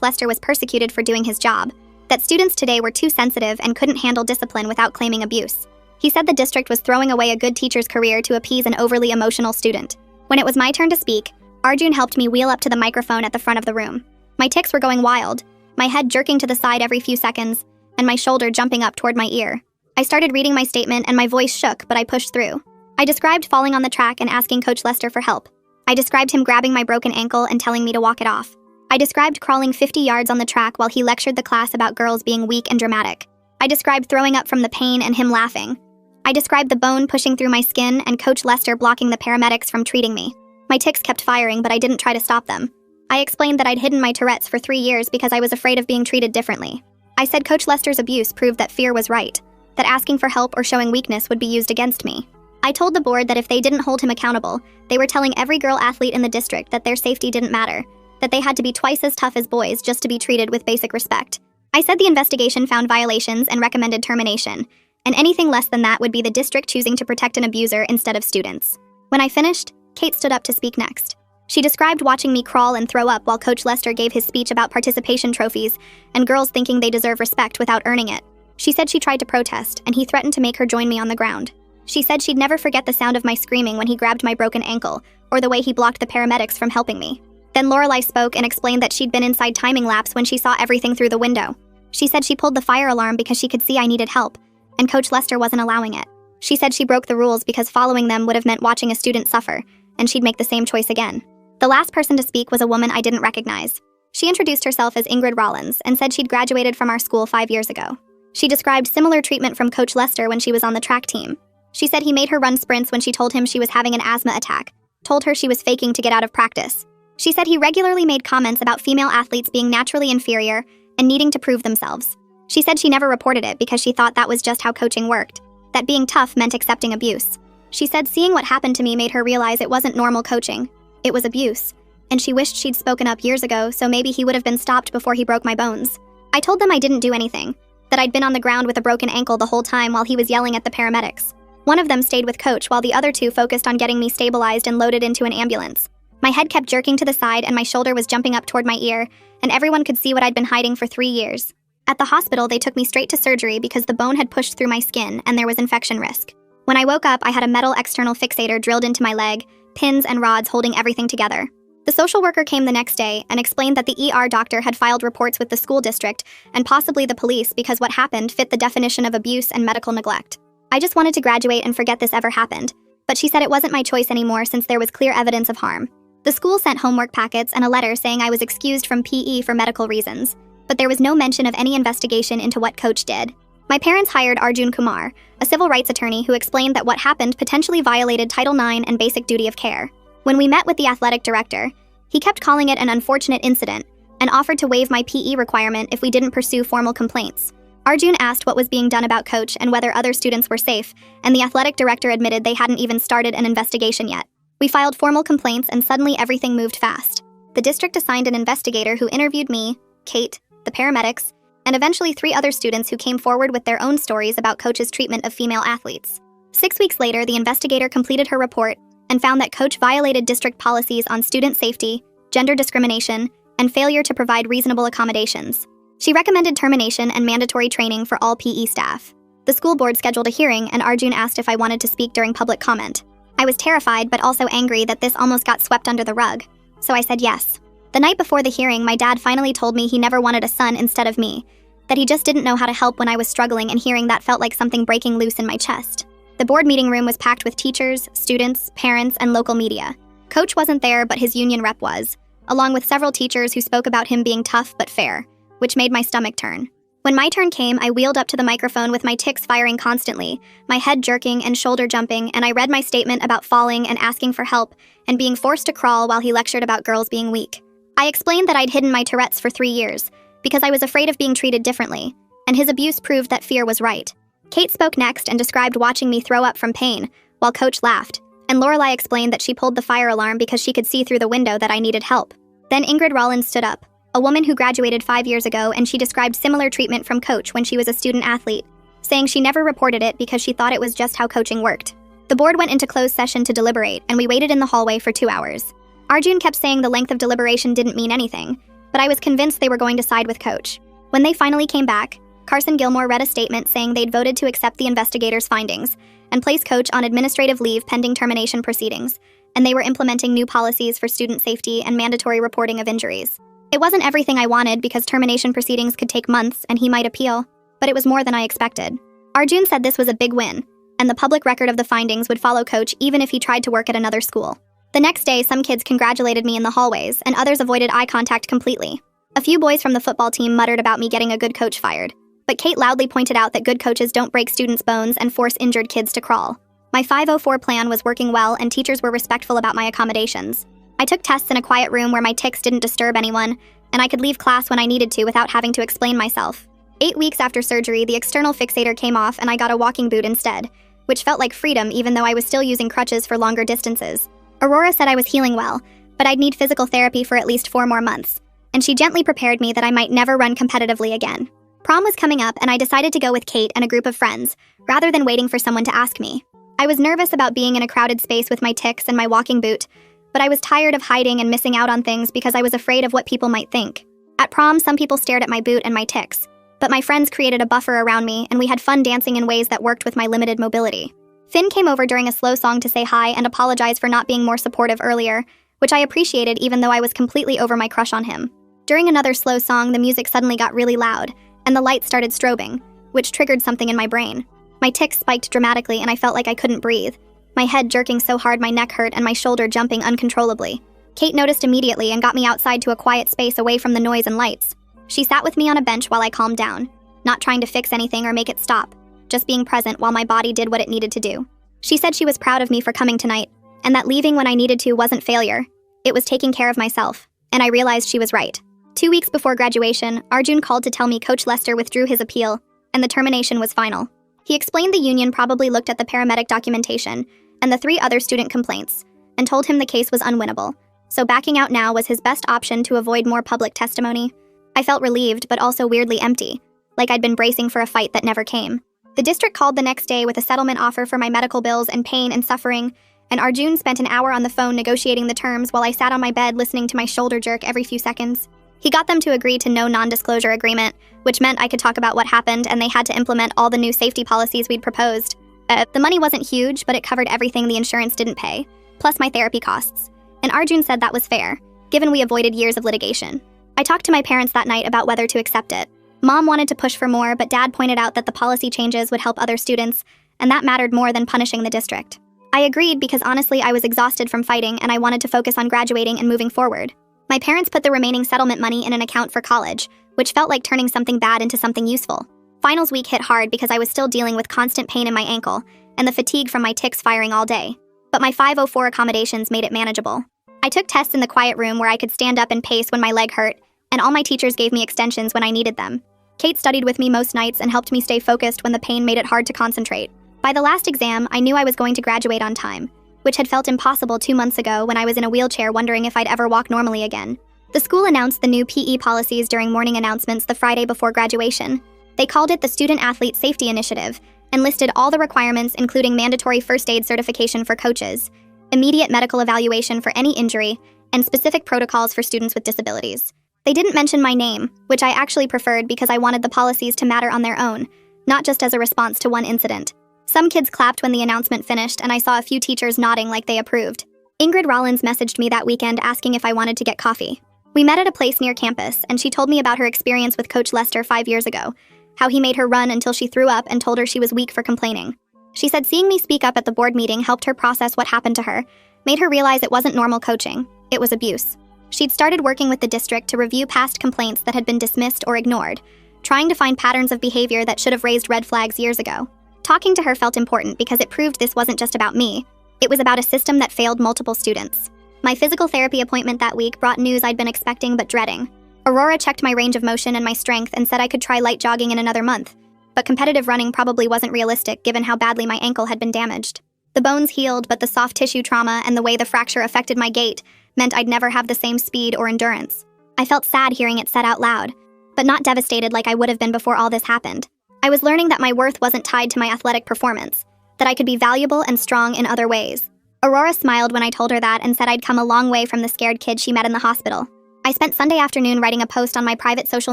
[SPEAKER 1] Lester was persecuted for doing his job, that students today were too sensitive and couldn't handle discipline without claiming abuse. He said the district was throwing away a good teacher's career to appease an overly emotional student. When it was my turn to speak, Arjun helped me wheel up to the microphone at the front of the room. My tics were going wild, my head jerking to the side every few seconds, and my shoulder jumping up toward my ear. I started reading my statement and my voice shook, but I pushed through. I described falling on the track and asking Coach Lester for help. I described him grabbing my broken ankle and telling me to walk it off. I described crawling 50 yards on the track while he lectured the class about girls being weak and dramatic. I described throwing up from the pain and him laughing. I described the bone pushing through my skin and Coach Lester blocking the paramedics from treating me. My My tics kept firing, but I didn't try to stop them. I explained that I'd hidden my Tourette's for 3 years because I was afraid of being treated differently. I said Coach Lester's abuse proved that fear was right, that asking for help or showing weakness would be used against me. I told the board that if they didn't hold him accountable, they were telling every girl athlete in the district that their safety didn't matter, that they had to be twice as tough as boys just to be treated with basic respect. I said the investigation found violations and recommended termination, and anything less than that would be the district choosing to protect an abuser instead of students. When I finished, Kate stood up to speak next. She described watching me crawl and throw up while Coach Lester gave his speech about participation trophies and girls thinking they deserve respect without earning it. She said she tried to protest, and he threatened to make her join me on the ground. She said she'd never forget the sound of my screaming when he grabbed my broken ankle, or the way he blocked the paramedics from helping me. Then Lorelai spoke and explained that she'd been inside timing lapse when she saw everything through the window. She said she pulled the fire alarm because she could see I needed help, and Coach Lester wasn't allowing it. She said she broke the rules because following them would have meant watching a student suffer, and she'd make the same choice again. The last person to speak was a woman I didn't recognize. She introduced herself as Ingrid Rollins and said she'd graduated from our school 5 years ago. She described similar treatment from Coach Lester when she was on the track team. She said he made her run sprints when she told him she was having an asthma attack, told her she was faking to get out of practice. She said he regularly made comments about female athletes being naturally inferior and needing to prove themselves. She said she never reported it because she thought that was just how coaching worked, that being tough meant accepting abuse. She said seeing what happened to me made her realize it wasn't normal coaching, it was abuse, and she wished she'd spoken up years ago so maybe he would have been stopped before he broke my bones. I told them I didn't do anything, that I'd been on the ground with a broken ankle the whole time while he was yelling at the paramedics. One of them stayed with Coach while the other two focused on getting me stabilized and loaded into an ambulance. My head kept jerking to the side and my shoulder was jumping up toward my ear, and everyone could see what I'd been hiding for 3 years. At the hospital, they took me straight to surgery because the bone had pushed through my skin and there was infection risk. When I woke up, I had a metal external fixator drilled into my leg, pins and rods holding everything together. The social worker came the next day and explained that the ER doctor had filed reports with the school district and possibly the police because what happened fit the definition of abuse and medical neglect. I just wanted to graduate and forget this ever happened, but she said it wasn't my choice anymore since there was clear evidence of harm. The school sent homework packets and a letter saying I was excused from PE for medical reasons, but there was no mention of any investigation into what Coach did. My parents hired Arjun Kumar, a civil rights attorney who explained that what happened potentially violated Title IX and basic duty of care. When we met with the athletic director, he kept calling it an unfortunate incident and offered to waive my PE requirement if we didn't pursue formal complaints. Arjun asked what was being done about Coach and whether other students were safe, and the athletic director admitted they hadn't even started an investigation yet. We filed formal complaints and suddenly everything moved fast. The district assigned an investigator who interviewed me, Kate, the paramedics, and eventually 3 other students who came forward with their own stories about Coach's treatment of female athletes. 6 weeks later, the investigator completed her report and found that Coach violated district policies on student safety, gender discrimination, and failure to provide reasonable accommodations. She recommended termination and mandatory training for all PE staff. The school board scheduled a hearing, and Arjun asked if I wanted to speak during public comment. I was terrified but also angry that this almost got swept under the rug, so I said yes. The night before the hearing, my dad finally told me he never wanted a son instead of me, that he just didn't know how to help when I was struggling, and hearing that felt like something breaking loose in my chest. The board meeting room was packed with teachers, students, parents, and local media. Coach wasn't there, but his union rep was, along with several teachers who spoke about him being tough but fair, which made my stomach turn. When my turn came, I wheeled up to the microphone with my tics firing constantly, my head jerking and shoulder jumping, and I read my statement about falling and asking for help and being forced to crawl while he lectured about girls being weak. I explained that I'd hidden my Tourette's for 3 years because I was afraid of being treated differently, and his abuse proved that fear was right. Kate spoke next and described watching me throw up from pain, while Coach laughed, and Lorelai explained that she pulled the fire alarm because she could see through the window that I needed help. Then Ingrid Rollins stood up, a woman who graduated 5 years ago, and she described similar treatment from Coach when she was a student athlete, saying she never reported it because she thought it was just how coaching worked. The board went into closed session to deliberate, and we waited in the hallway for 2 hours. Arjun kept saying the length of deliberation didn't mean anything, but I was convinced they were going to side with Coach. When they finally came back, Carson Gilmore read a statement saying they'd voted to accept the investigators' findings and place Coach on administrative leave pending termination proceedings, and they were implementing new policies for student safety and mandatory reporting of injuries. It wasn't everything I wanted because termination proceedings could take months and he might appeal, but it was more than I expected. Arjun said this was a big win, and the public record of the findings would follow Coach even if he tried to work at another school. The next day, some kids congratulated me in the hallways, and others avoided eye contact completely. A few boys from the football team muttered about me getting a good coach fired, but Kate loudly pointed out that good coaches don't break students' bones and force injured kids to crawl. My 504 plan was working well and teachers were respectful about my accommodations. I took tests in a quiet room where my tics didn't disturb anyone, and I could leave class when I needed to without having to explain myself. 8 weeks after surgery, the external fixator came off and I got a walking boot instead, which felt like freedom even though I was still using crutches for longer distances. Aurora said I was healing well, but I'd need physical therapy for at least 4 more months, and she gently prepared me that I might never run competitively again. Prom was coming up and I decided to go with Kate and a group of friends, rather than waiting for someone to ask me. I was nervous about being in a crowded space with my tics and my walking boot, but I was tired of hiding and missing out on things because I was afraid of what people might think. At prom, some people stared at my boot and my tics, but my friends created a buffer around me and we had fun dancing in ways that worked with my limited mobility. Finn came over during a slow song to say hi and apologize for not being more supportive earlier, which I appreciated even though I was completely over my crush on him. During another slow song, the music suddenly got really loud, and the lights started strobing, which triggered something in my brain. My tics spiked dramatically and I felt like I couldn't breathe, my head jerking so hard my neck hurt and my shoulder jumping uncontrollably. Kate noticed immediately and got me outside to a quiet space away from the noise and lights. She sat with me on a bench while I calmed down, not trying to fix anything or make it stop, just being present while my body did what it needed to do. She said she was proud of me for coming tonight, and that leaving when I needed to wasn't failure. It was taking care of myself, and I realized she was right. 2 weeks before graduation, Arjun called to tell me Coach Lester withdrew his appeal, and the termination was final. He explained the union probably looked at the paramedic documentation and the 3 other student complaints, and told him the case was unwinnable, so backing out now was his best option to avoid more public testimony. I felt relieved, but also weirdly empty, like I'd been bracing for a fight that never came. The district called the next day with a settlement offer for my medical bills and pain and suffering, and Arjun spent an hour on the phone negotiating the terms while I sat on my bed listening to my shoulder jerk every few seconds. He got them to agree to no non-disclosure agreement, which meant I could talk about what happened and they had to implement all the new safety policies we'd proposed. The money wasn't huge, but it covered everything the insurance didn't pay, plus my therapy costs. And Arjun said that was fair, given we avoided years of litigation. I talked to my parents that night about whether to accept it. Mom wanted to push for more, but Dad pointed out that the policy changes would help other students, and that mattered more than punishing the district. I agreed because honestly I was exhausted from fighting and I wanted to focus on graduating and moving forward. My parents put the remaining settlement money in an account for college, which felt like turning something bad into something useful. Finals week hit hard because I was still dealing with constant pain in my ankle and the fatigue from my tics firing all day. But my 504 accommodations made it manageable. I took tests in the quiet room where I could stand up and pace when my leg hurt, and all my teachers gave me extensions when I needed them. Kate studied with me most nights and helped me stay focused when the pain made it hard to concentrate. By the last exam, I knew I was going to graduate on time, which had felt impossible 2 months ago when I was in a wheelchair wondering if I'd ever walk normally again. The school announced the new PE policies during morning announcements the Friday before graduation. They called it the Student Athlete Safety Initiative and listed all the requirements including mandatory first aid certification for coaches, immediate medical evaluation for any injury, and specific protocols for students with disabilities. They didn't mention my name, which I actually preferred because I wanted the policies to matter on their own, not just as a response to one incident. Some kids clapped when the announcement finished, and I saw a few teachers nodding like they approved. Ingrid Rollins messaged me that weekend asking if I wanted to get coffee. We met at a place near campus, and she told me about her experience with Coach Lester 5 years ago, how he made her run until she threw up and told her she was weak for complaining. She said seeing me speak up at the board meeting helped her process what happened to her, made her realize it wasn't normal coaching, it was abuse. She'd started working with the district to review past complaints that had been dismissed or ignored, trying to find patterns of behavior that should have raised red flags years ago. Talking to her felt important because it proved this wasn't just about me, it was about a system that failed multiple students. My physical therapy appointment that week brought news I'd been expecting but dreading. Aurora checked my range of motion and my strength and said I could try light jogging in another month, but competitive running probably wasn't realistic given how badly my ankle had been damaged. The bones healed, but the soft tissue trauma and the way the fracture affected my gait meant I'd never have the same speed or endurance. I felt sad hearing it said out loud, but not devastated like I would have been before all this happened. I was learning that my worth wasn't tied to my athletic performance, that I could be valuable and strong in other ways. Aurora smiled when I told her that and said I'd come a long way from the scared kid she met in the hospital. I spent Sunday afternoon writing a post on my private social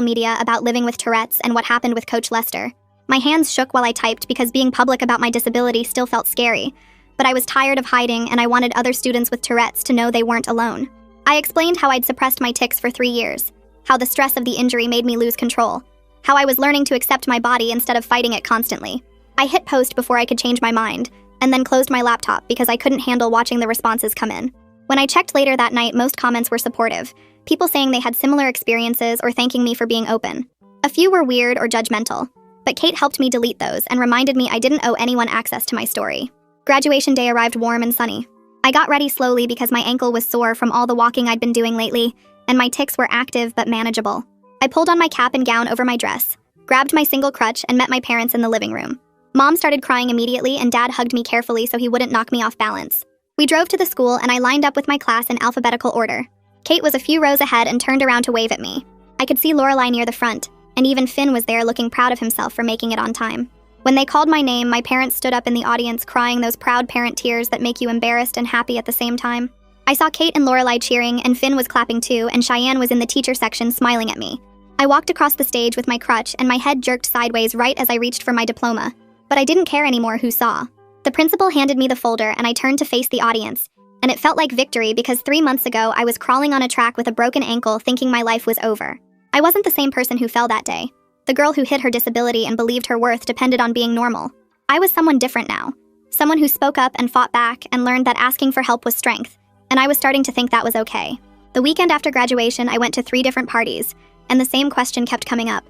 [SPEAKER 1] media about living with Tourette's and what happened with Coach Lester. My hands shook while I typed because being public about my disability still felt scary, but I was tired of hiding and I wanted other students with Tourette's to know they weren't alone. I explained how I'd suppressed my tics for 3 years, how the stress of the injury made me lose control, how I was learning to accept my body instead of fighting it constantly. I hit post before I could change my mind, and then closed my laptop because I couldn't handle watching the responses come in. When I checked later that night, most comments were supportive, people saying they had similar experiences or thanking me for being open. A few were weird or judgmental, but Kate helped me delete those and reminded me I didn't owe anyone access to my story. Graduation day arrived warm and sunny. I got ready slowly because my ankle was sore from all the walking I'd been doing lately, and my tics were active but manageable. I pulled on my cap and gown over my dress, grabbed my single crutch, and met my parents in the living room. Mom started crying immediately, and Dad hugged me carefully so he wouldn't knock me off balance. We drove to the school, and I lined up with my class in alphabetical order. Kate was a few rows ahead and turned around to wave at me. I could see Lorelai near the front, and even Finn was there looking proud of himself for making it on time. When they called my name, my parents stood up in the audience crying those proud parent tears that make you embarrassed and happy at the same time. I saw Kate and Lorelai cheering, and Finn was clapping too, and Cheyenne was in the teacher section smiling at me. I walked across the stage with my crutch, and my head jerked sideways right as I reached for my diploma. But I didn't care anymore who saw. The principal handed me the folder, and I turned to face the audience. And it felt like victory because 3 months ago I was crawling on a track with a broken ankle thinking my life was over. I wasn't the same person who fell that day. The girl who hid her disability and believed her worth depended on being normal. I was someone different now. Someone who spoke up and fought back and learned that asking for help was strength. And I was starting to think that was okay. The weekend after graduation, I went to 3 different parties, and the same question kept coming up.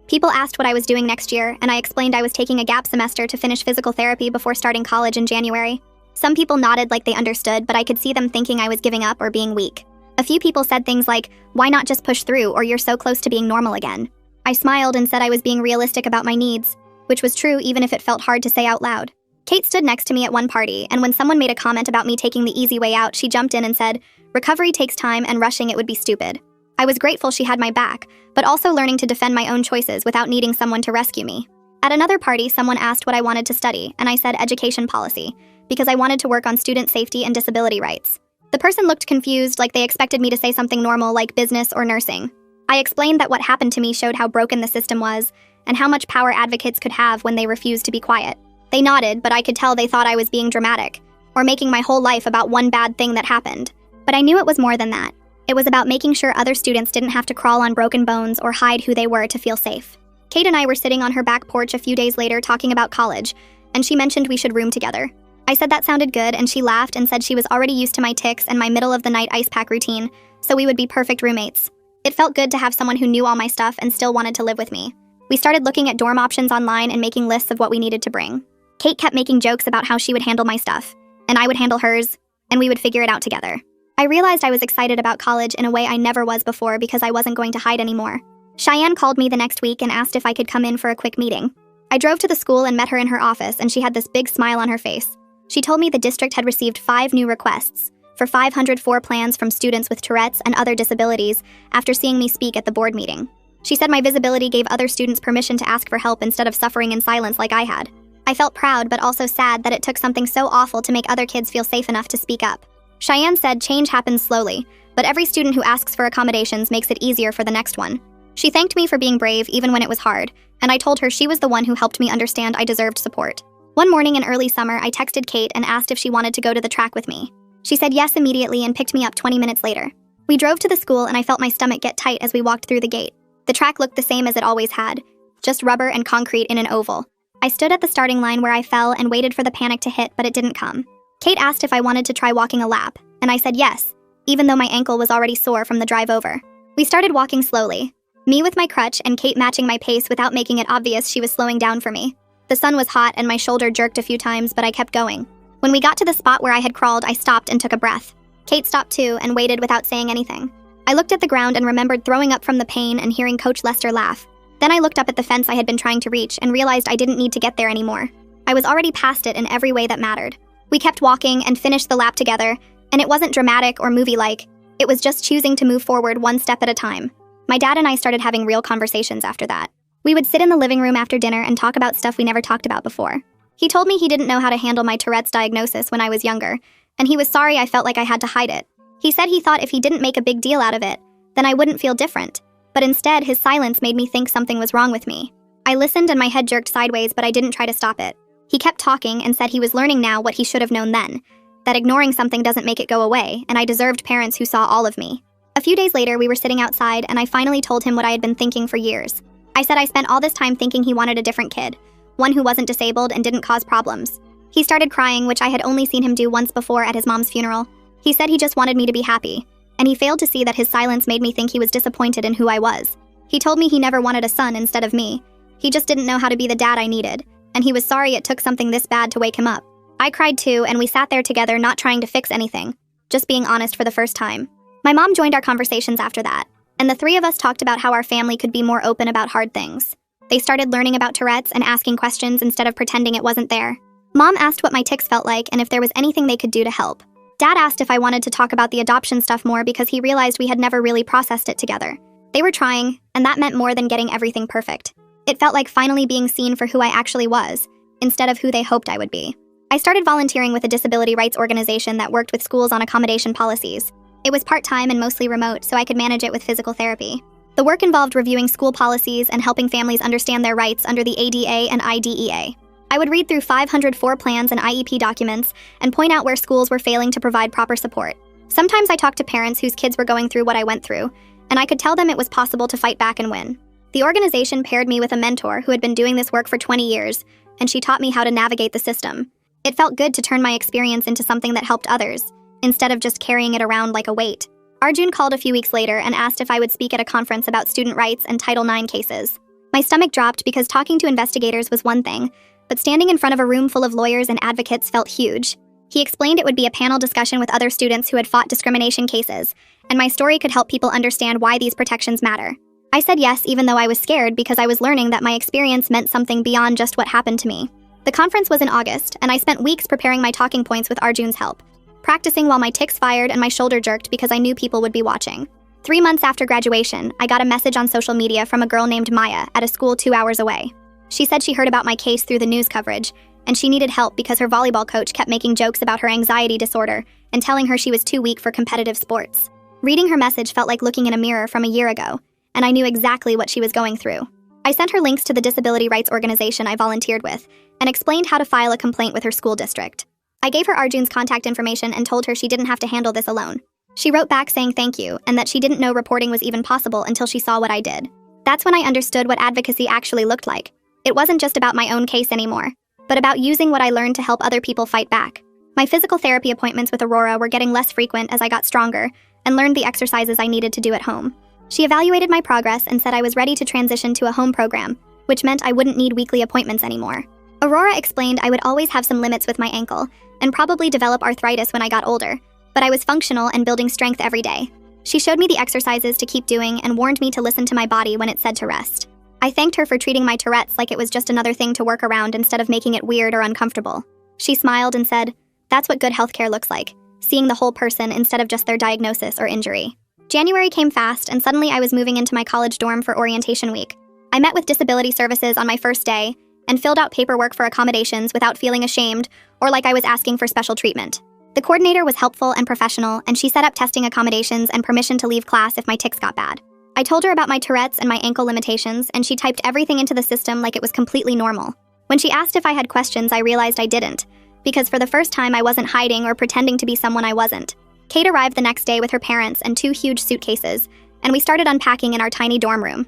[SPEAKER 1] People asked what I was doing next year, and I explained I was taking a gap semester to finish physical therapy before starting college in January. Some people nodded like they understood, but I could see them thinking I was giving up or being weak. A few people said things like, "Why not just push through, or you're so close to being normal again?" I smiled and said I was being realistic about my needs, which was true even if it felt hard to say out loud. Kate stood next to me at one party, and when someone made a comment about me taking the easy way out, she jumped in and said, "Recovery takes time and rushing it would be stupid." I was grateful she had my back, but also learning to defend my own choices without needing someone to rescue me. At another party, someone asked what I wanted to study, and I said education policy, because I wanted to work on student safety and disability rights. The person looked confused, like they expected me to say something normal like business or nursing. I explained that what happened to me showed how broken the system was, and how much power advocates could have when they refused to be quiet. They nodded, but I could tell they thought I was being dramatic, or making my whole life about one bad thing that happened. But I knew it was more than that. It was about making sure other students didn't have to crawl on broken bones or hide who they were to feel safe. Kate and I were sitting on her back porch a few days later talking about college, and she mentioned we should room together. I said that sounded good, and she laughed and said she was already used to my tics and my middle-of-the-night ice pack routine, so we would be perfect roommates. It felt good to have someone who knew all my stuff and still wanted to live with me. We started looking at dorm options online and making lists of what we needed to bring. Kate kept making jokes about how she would handle my stuff, and I would handle hers, and we would figure it out together. I realized I was excited about college in a way I never was before because I wasn't going to hide anymore. Cheyenne called me the next week and asked if I could come in for a quick meeting. I drove to the school and met her in her office, and she had this big smile on her face. She told me the district had received 5 new requests for 504 plans from students with Tourette's and other disabilities after seeing me speak at the board meeting. She said my visibility gave other students permission to ask for help instead of suffering in silence like I had. I felt proud but also sad that it took something so awful to make other kids feel safe enough to speak up. Cheyenne said change happens slowly, but every student who asks for accommodations makes it easier for the next one. She thanked me for being brave even when it was hard, and I told her she was the one who helped me understand I deserved support. One morning in early summer, I texted Kate and asked if she wanted to go to the track with me. She said yes immediately and picked me up 20 minutes later. We drove to the school and I felt my stomach get tight as we walked through the gate. The track looked the same as it always had, just rubber and concrete in an oval. I stood at the starting line where I fell and waited for the panic to hit, but it didn't come. Kate asked if I wanted to try walking a lap, and I said yes, even though my ankle was already sore from the drive over. We started walking slowly, me with my crutch and Kate matching my pace without making it obvious she was slowing down for me. The sun was hot and my shoulder jerked a few times, but I kept going. When we got to the spot where I had crawled, I stopped and took a breath. Kate stopped too and waited without saying anything. I looked at the ground and remembered throwing up from the pain and hearing Coach Lester laugh. Then I looked up at the fence I had been trying to reach and realized I didn't need to get there anymore. I was already past it in every way that mattered. We kept walking and finished the lap together, and it wasn't dramatic or movie-like. It was just choosing to move forward one step at a time. My dad and I started having real conversations after that. We would sit in the living room after dinner and talk about stuff we never talked about before. He told me he didn't know how to handle my Tourette's diagnosis when I was younger, and he was sorry I felt like I had to hide it. He said he thought if he didn't make a big deal out of it, then I wouldn't feel different. But instead, his silence made me think something was wrong with me. I listened and my head jerked sideways, but I didn't try to stop it. He kept talking and said he was learning now what he should have known then, that ignoring something doesn't make it go away, and I deserved parents who saw all of me. A few days later, we were sitting outside, and I finally told him what I had been thinking for years. I said I spent all this time thinking he wanted a different kid, one who wasn't disabled and didn't cause problems. He started crying, which I had only seen him do once before at his mom's funeral. He said he just wanted me to be happy, and he failed to see that his silence made me think he was disappointed in who I was. He told me he never wanted a son instead of me. He just didn't know how to be the dad I needed, and he was sorry it took something this bad to wake him up. I cried too, and we sat there together not trying to fix anything, just being honest for the first time. My mom joined our conversations after that, and the three of us talked about how our family could be more open about hard things. They started learning about Tourette's and asking questions instead of pretending it wasn't there. Mom asked what my tics felt like and if there was anything they could do to help. Dad asked if I wanted to talk about the adoption stuff more because he realized we had never really processed it together. They were trying, and that meant more than getting everything perfect. It felt like finally being seen for who I actually was, instead of who they hoped I would be. I started volunteering with a disability rights organization that worked with schools on accommodation policies. It was part-time and mostly remote, so I could manage it with physical therapy. The work involved reviewing school policies and helping families understand their rights under the ADA and IDEA. I would read through 504 plans and IEP documents and point out where schools were failing to provide proper support. Sometimes I talked to parents whose kids were going through what I went through, and I could tell them it was possible to fight back and win. The organization paired me with a mentor who had been doing this work for 20 years, and she taught me how to navigate the system. It felt good to turn my experience into something that helped others, instead of just carrying it around like a weight. Arjun called a few weeks later and asked if I would speak at a conference about student rights and Title IX cases. My stomach dropped because talking to investigators was one thing, but standing in front of a room full of lawyers and advocates felt huge. He explained it would be a panel discussion with other students who had fought discrimination cases, and my story could help people understand why these protections matter. I said yes, even though I was scared because I was learning that my experience meant something beyond just what happened to me. The conference was in August, and I spent weeks preparing my talking points with Arjun's help, practicing while my tics fired and my shoulder jerked because I knew people would be watching. 3 months after graduation, I got a message on social media from a girl named Maya at a school 2 hours away. She said she heard about my case through the news coverage, and she needed help because her volleyball coach kept making jokes about her anxiety disorder and telling her she was too weak for competitive sports. Reading her message felt like looking in a mirror from a year ago, and I knew exactly what she was going through. I sent her links to the disability rights organization I volunteered with and explained how to file a complaint with her school district. I gave her Arjun's contact information and told her she didn't have to handle this alone. She wrote back saying thank you and that she didn't know reporting was even possible until she saw what I did. That's when I understood what advocacy actually looked like. It wasn't just about my own case anymore, but about using what I learned to help other people fight back. My physical therapy appointments with Aurora were getting less frequent as I got stronger and learned the exercises I needed to do at home. She evaluated my progress and said I was ready to transition to a home program, which meant I wouldn't need weekly appointments anymore. Aurora explained I would always have some limits with my ankle and probably develop arthritis when I got older, but I was functional and building strength every day. She showed me the exercises to keep doing and warned me to listen to my body when it said to rest. I thanked her for treating my Tourette's like it was just another thing to work around instead of making it weird or uncomfortable. She smiled and said, "That's what good healthcare looks like, seeing the whole person instead of just their diagnosis or injury." January came fast, and suddenly I was moving into my college dorm for orientation week. I met with disability services on my first day and filled out paperwork for accommodations without feeling ashamed or like I was asking for special treatment. The coordinator was helpful and professional, and she set up testing accommodations and permission to leave class if my tics got bad. I told her about my Tourette's and my ankle limitations, and she typed everything into the system like it was completely normal. When she asked if I had questions, I realized I didn't, because for the first time I wasn't hiding or pretending to be someone I wasn't. Kate arrived the next day with her parents and 2 huge suitcases, and we started unpacking in our tiny dorm room.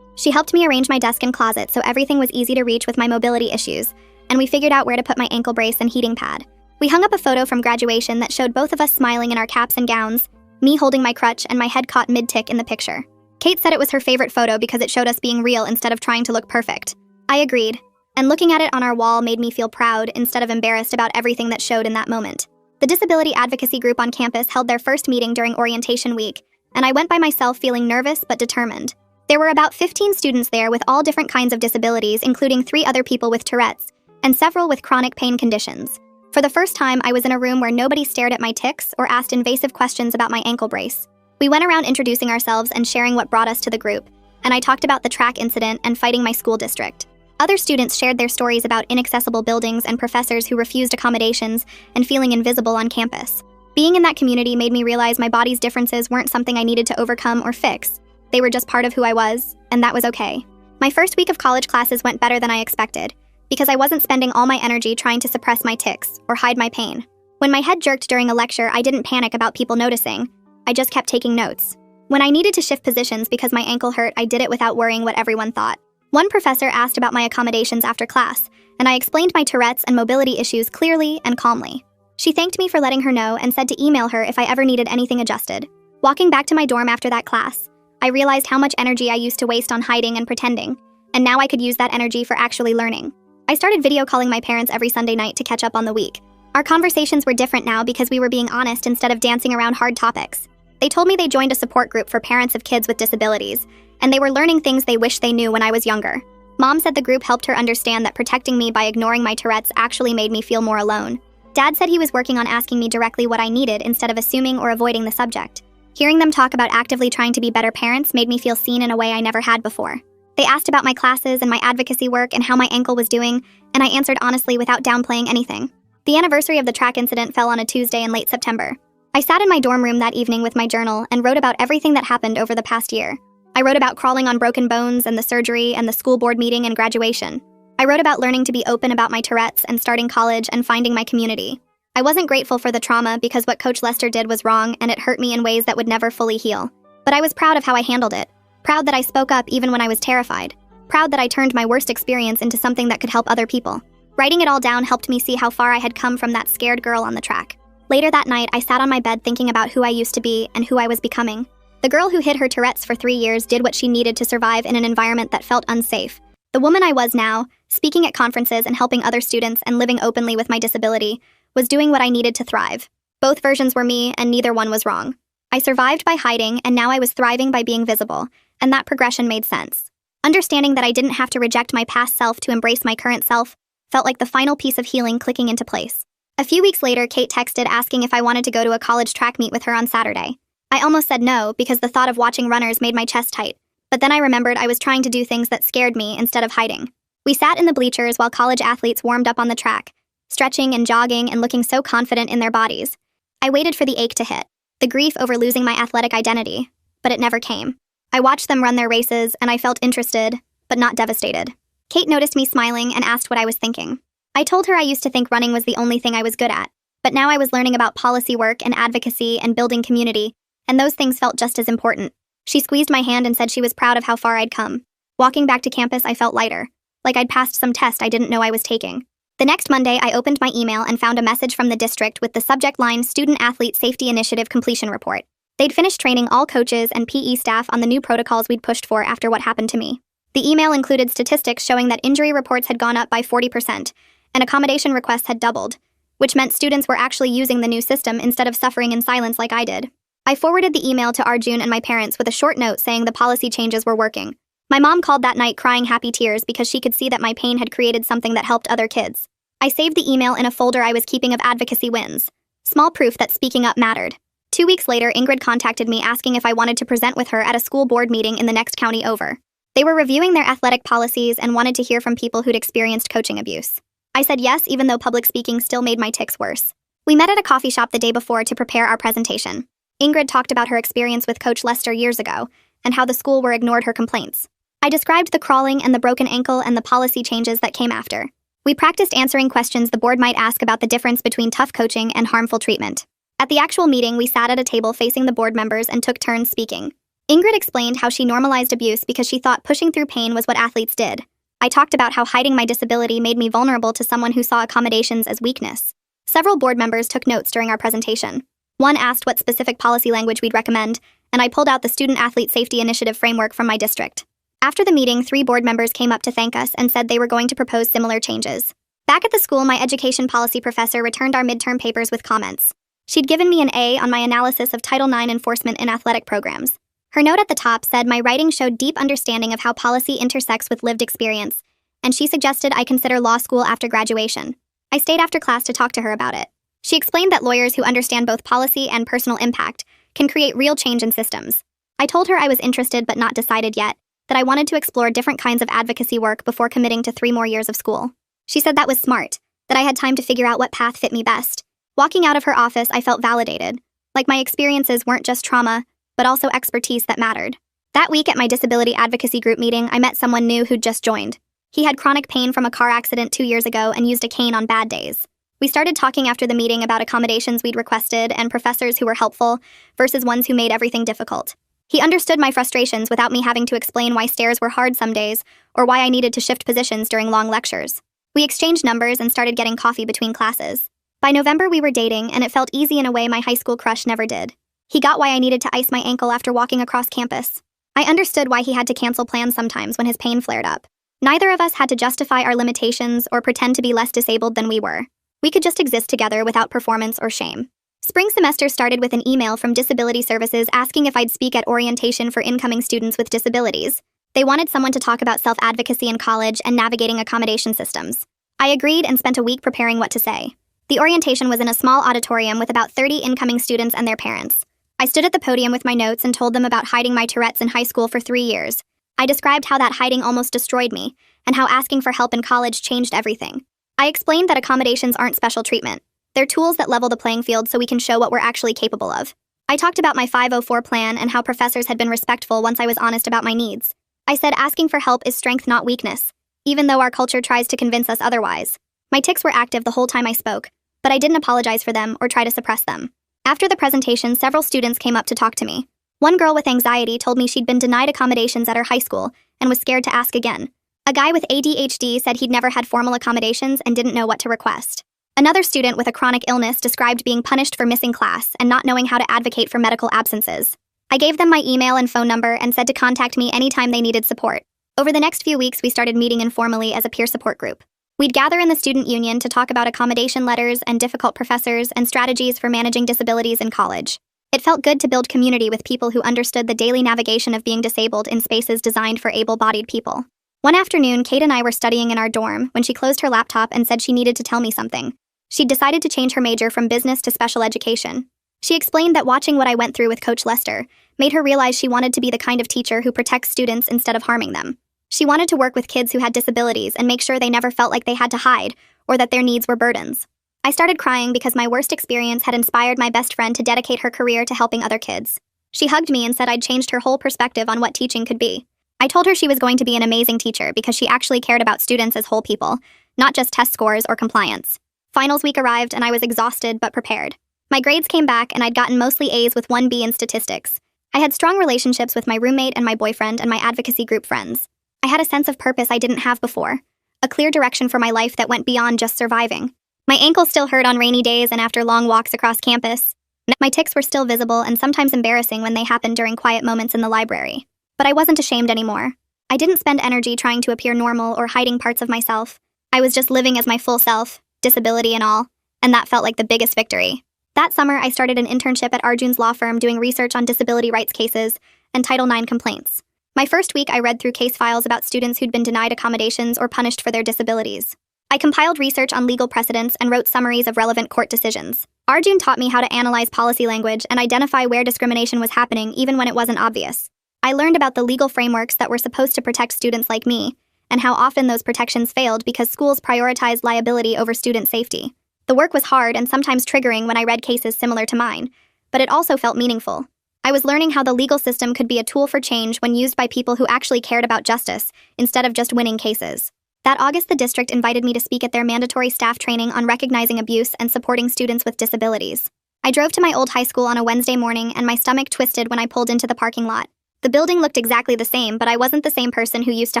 [SPEAKER 1] She helped me arrange my desk and closet so everything was easy to reach with my mobility issues, and we figured out where to put my ankle brace and heating pad. We hung up a photo from graduation that showed both of us smiling in our caps and gowns, me holding my crutch and my head caught mid-tic in the picture. Kate said it was her favorite photo because it showed us being real instead of trying to look perfect. I agreed, and looking at it on our wall made me feel proud instead of embarrassed about everything that showed in that moment. The disability advocacy group on campus held their first meeting during orientation week, and I went by myself feeling nervous but determined. There were about 15 students there with all different kinds of disabilities, including 3 other people with Tourette's, and several with chronic pain conditions. For the first time, I was in a room where nobody stared at my tics or asked invasive questions about my ankle brace. We went around introducing ourselves and sharing what brought us to the group, and I talked about the track incident and fighting my school district. Other students shared their stories about inaccessible buildings and professors who refused accommodations and feeling invisible on campus. Being in that community made me realize my body's differences weren't something I needed to overcome or fix. They were just part of who I was, and that was okay. My first week of college classes went better than I expected, because I wasn't spending all my energy trying to suppress my tics or hide my pain. When my head jerked during a lecture, I didn't panic about people noticing. I just kept taking notes. When I needed to shift positions because my ankle hurt, I did it without worrying what everyone thought. One professor asked about my accommodations after class, and I explained my Tourette's and mobility issues clearly and calmly. She thanked me for letting her know and said to email her if I ever needed anything adjusted. Walking back to my dorm after that class, I realized how much energy I used to waste on hiding and pretending, and now I could use that energy for actually learning. I started video calling my parents every Sunday night to catch up on the week, Our conversations were different now because we were being honest instead of dancing around hard topics. They told me they joined a support group for parents of kids with disabilities, and they were learning things they wished they knew when I was younger. Mom said the group helped her understand that protecting me by ignoring my Tourette's actually made me feel more alone. Dad said he was working on asking me directly what I needed instead of assuming or avoiding the subject. Hearing them talk about actively trying to be better parents made me feel seen in a way I never had before. They asked about my classes and my advocacy work and how my ankle was doing, and I answered honestly without downplaying anything. The anniversary of the track incident fell on a Tuesday in late September. I sat in my dorm room that evening with my journal and wrote about everything that happened over the past year. I wrote about crawling on broken bones and the surgery and the school board meeting and graduation. I wrote about learning to be open about my Tourette's and starting college and finding my community. I wasn't grateful for the trauma because what Coach Lester did was wrong and it hurt me in ways that would never fully heal. But I was proud of how I handled it. Proud that I spoke up even when I was terrified. Proud that I turned my worst experience into something that could help other people. Writing it all down helped me see how far I had come from that scared girl on the track. Later that night, I sat on my bed thinking about who I used to be and who I was becoming. The girl who hid her Tourette's for 3 years did what she needed to survive in an environment that felt unsafe. The woman I was now, speaking at conferences and helping other students and living openly with my disability, was doing what I needed to thrive. Both versions were me, and neither one was wrong. I survived by hiding, and now I was thriving by being visible, and that progression made sense. Understanding that I didn't have to reject my past self to embrace my current self felt like the final piece of healing clicking into place. A few weeks later, Kate texted asking if I wanted to go to a college track meet with her on Saturday. I almost said no because the thought of watching runners made my chest tight, but then I remembered I was trying to do things that scared me instead of hiding. We sat in the bleachers while college athletes warmed up on the track, stretching and jogging and looking so confident in their bodies. I waited for the ache to hit, the grief over losing my athletic identity, but it never came. I watched them run their races and I felt interested, but not devastated. Kate noticed me smiling and asked what I was thinking. I told her I used to think running was the only thing I was good at, but now I was learning about policy work and advocacy and building community, and those things felt just as important. She squeezed my hand and said she was proud of how far I'd come. Walking back to campus, I felt lighter, like I'd passed some test I didn't know I was taking. The next Monday, I opened my email and found a message from the district with the subject line Student Athlete Safety Initiative Completion Report. They'd finished training all coaches and PE staff on the new protocols we'd pushed for after what happened to me. The email included statistics showing that injury reports had gone up by 40%, and accommodation requests had doubled, which meant students were actually using the new system instead of suffering in silence like I did. I forwarded the email to Arjun and my parents with a short note saying the policy changes were working. My mom called that night crying happy tears because she could see that my pain had created something that helped other kids. I saved the email in a folder I was keeping of advocacy wins. Small proof that speaking up mattered. 2 weeks later, Ingrid contacted me asking if I wanted to present with her at a school board meeting in the next county over. They were reviewing their athletic policies and wanted to hear from people who'd experienced coaching abuse. I said yes, even though public speaking still made my tics worse. We met at a coffee shop the day before to prepare our presentation. Ingrid talked about her experience with Coach Lester years ago and how the school were ignored her complaints. I described the crawling and the broken ankle and the policy changes that came after. We practiced answering questions the board might ask about the difference between tough coaching and harmful treatment. At the actual meeting, we sat at a table facing the board members and took turns speaking. Ingrid explained how she normalized abuse because she thought pushing through pain was what athletes did. I talked about how hiding my disability made me vulnerable to someone who saw accommodations as weakness. Several board members took notes during our presentation. One asked what specific policy language we'd recommend, and I pulled out the Student Athlete Safety Initiative framework from my district. After the meeting, 3 board members came up to thank us and said they were going to propose similar changes. Back at the school, my education policy professor returned our midterm papers with comments. She'd given me an A on my analysis of Title IX enforcement in athletic programs. Her note at the top said my writing showed deep understanding of how policy intersects with lived experience, and she suggested I consider law school after graduation. I stayed after class to talk to her about it. She explained that lawyers who understand both policy and personal impact can create real change in systems. I told her I was interested but not decided yet, that I wanted to explore different kinds of advocacy work before committing to 3 more years of school. She said that was smart, that I had time to figure out what path fit me best. Walking out of her office, I felt validated, like my experiences weren't just trauma, but also expertise that mattered. That week at my disability advocacy group meeting, I met someone new who'd just joined. He had chronic pain from a car accident 2 years ago and used a cane on bad days. We started talking after the meeting about accommodations we'd requested and professors who were helpful versus ones who made everything difficult. He understood my frustrations without me having to explain why stairs were hard some days or why I needed to shift positions during long lectures. We exchanged numbers and started getting coffee between classes. By November, we were dating, and it felt easy in a way my high school crush never did. He got why I needed to ice my ankle after walking across campus. I understood why he had to cancel plans sometimes when his pain flared up. Neither of us had to justify our limitations or pretend to be less disabled than we were. We could just exist together without performance or shame. Spring semester started with an email from Disability Services asking if I'd speak at orientation for incoming students with disabilities. They wanted someone to talk about self-advocacy in college and navigating accommodation systems. I agreed and spent a week preparing what to say. The orientation was in a small auditorium with about 30 incoming students and their parents. I stood at the podium with my notes and told them about hiding my Tourette's in high school for 3 years. I described how that hiding almost destroyed me, and how asking for help in college changed everything. I explained that accommodations aren't special treatment. They're tools that level the playing field so we can show what we're actually capable of. I talked about my 504 plan and how professors had been respectful once I was honest about my needs. I said asking for help is strength, not weakness, even though our culture tries to convince us otherwise. My tics were active the whole time I spoke, but I didn't apologize for them or try to suppress them. After the presentation, several students came up to talk to me. One girl with anxiety told me she'd been denied accommodations at her high school and was scared to ask again. A guy with ADHD said he'd never had formal accommodations and didn't know what to request. Another student with a chronic illness described being punished for missing class and not knowing how to advocate for medical absences. I gave them my email and phone number and said to contact me anytime they needed support. Over the next few weeks, we started meeting informally as a peer support group. We'd gather in the student union to talk about accommodation letters and difficult professors and strategies for managing disabilities in college. It felt good to build community with people who understood the daily navigation of being disabled in spaces designed for able-bodied people. One afternoon, Kate and I were studying in our dorm when she closed her laptop and said she needed to tell me something. She'd decided to change her major from business to special education. She explained that watching what I went through with Coach Lester made her realize she wanted to be the kind of teacher who protects students instead of harming them. She wanted to work with kids who had disabilities and make sure they never felt like they had to hide or that their needs were burdens. I started crying because my worst experience had inspired my best friend to dedicate her career to helping other kids. She hugged me and said I'd changed her whole perspective on what teaching could be. I told her she was going to be an amazing teacher because she actually cared about students as whole people, not just test scores or compliance. Finals week arrived and I was exhausted but prepared. My grades came back and I'd gotten mostly A's with 1 B in statistics. I had strong relationships with my roommate and my boyfriend and my advocacy group friends. I had a sense of purpose I didn't have before, a clear direction for my life that went beyond just surviving. My ankles still hurt on rainy days and after long walks across campus. My tics were still visible and sometimes embarrassing when they happened during quiet moments in the library. But I wasn't ashamed anymore. I didn't spend energy trying to appear normal or hiding parts of myself. I was just living as my full self, disability and all, and that felt like the biggest victory. That summer, I started an internship at Arjun's law firm doing research on disability rights cases and Title IX complaints. My first week, I read through case files about students who'd been denied accommodations or punished for their disabilities. I compiled research on legal precedents and wrote summaries of relevant court decisions. Arjun taught me how to analyze policy language and identify where discrimination was happening even when it wasn't obvious. I learned about the legal frameworks that were supposed to protect students like me, and how often those protections failed because schools prioritized liability over student safety. The work was hard and sometimes triggering when I read cases similar to mine, but it also felt meaningful. I was learning how the legal system could be a tool for change when used by people who actually cared about justice, instead of just winning cases. That August, the district invited me to speak at their mandatory staff training on recognizing abuse and supporting students with disabilities. I drove to my old high school on a Wednesday morning and my stomach twisted when I pulled into the parking lot. The building looked exactly the same, but I wasn't the same person who used to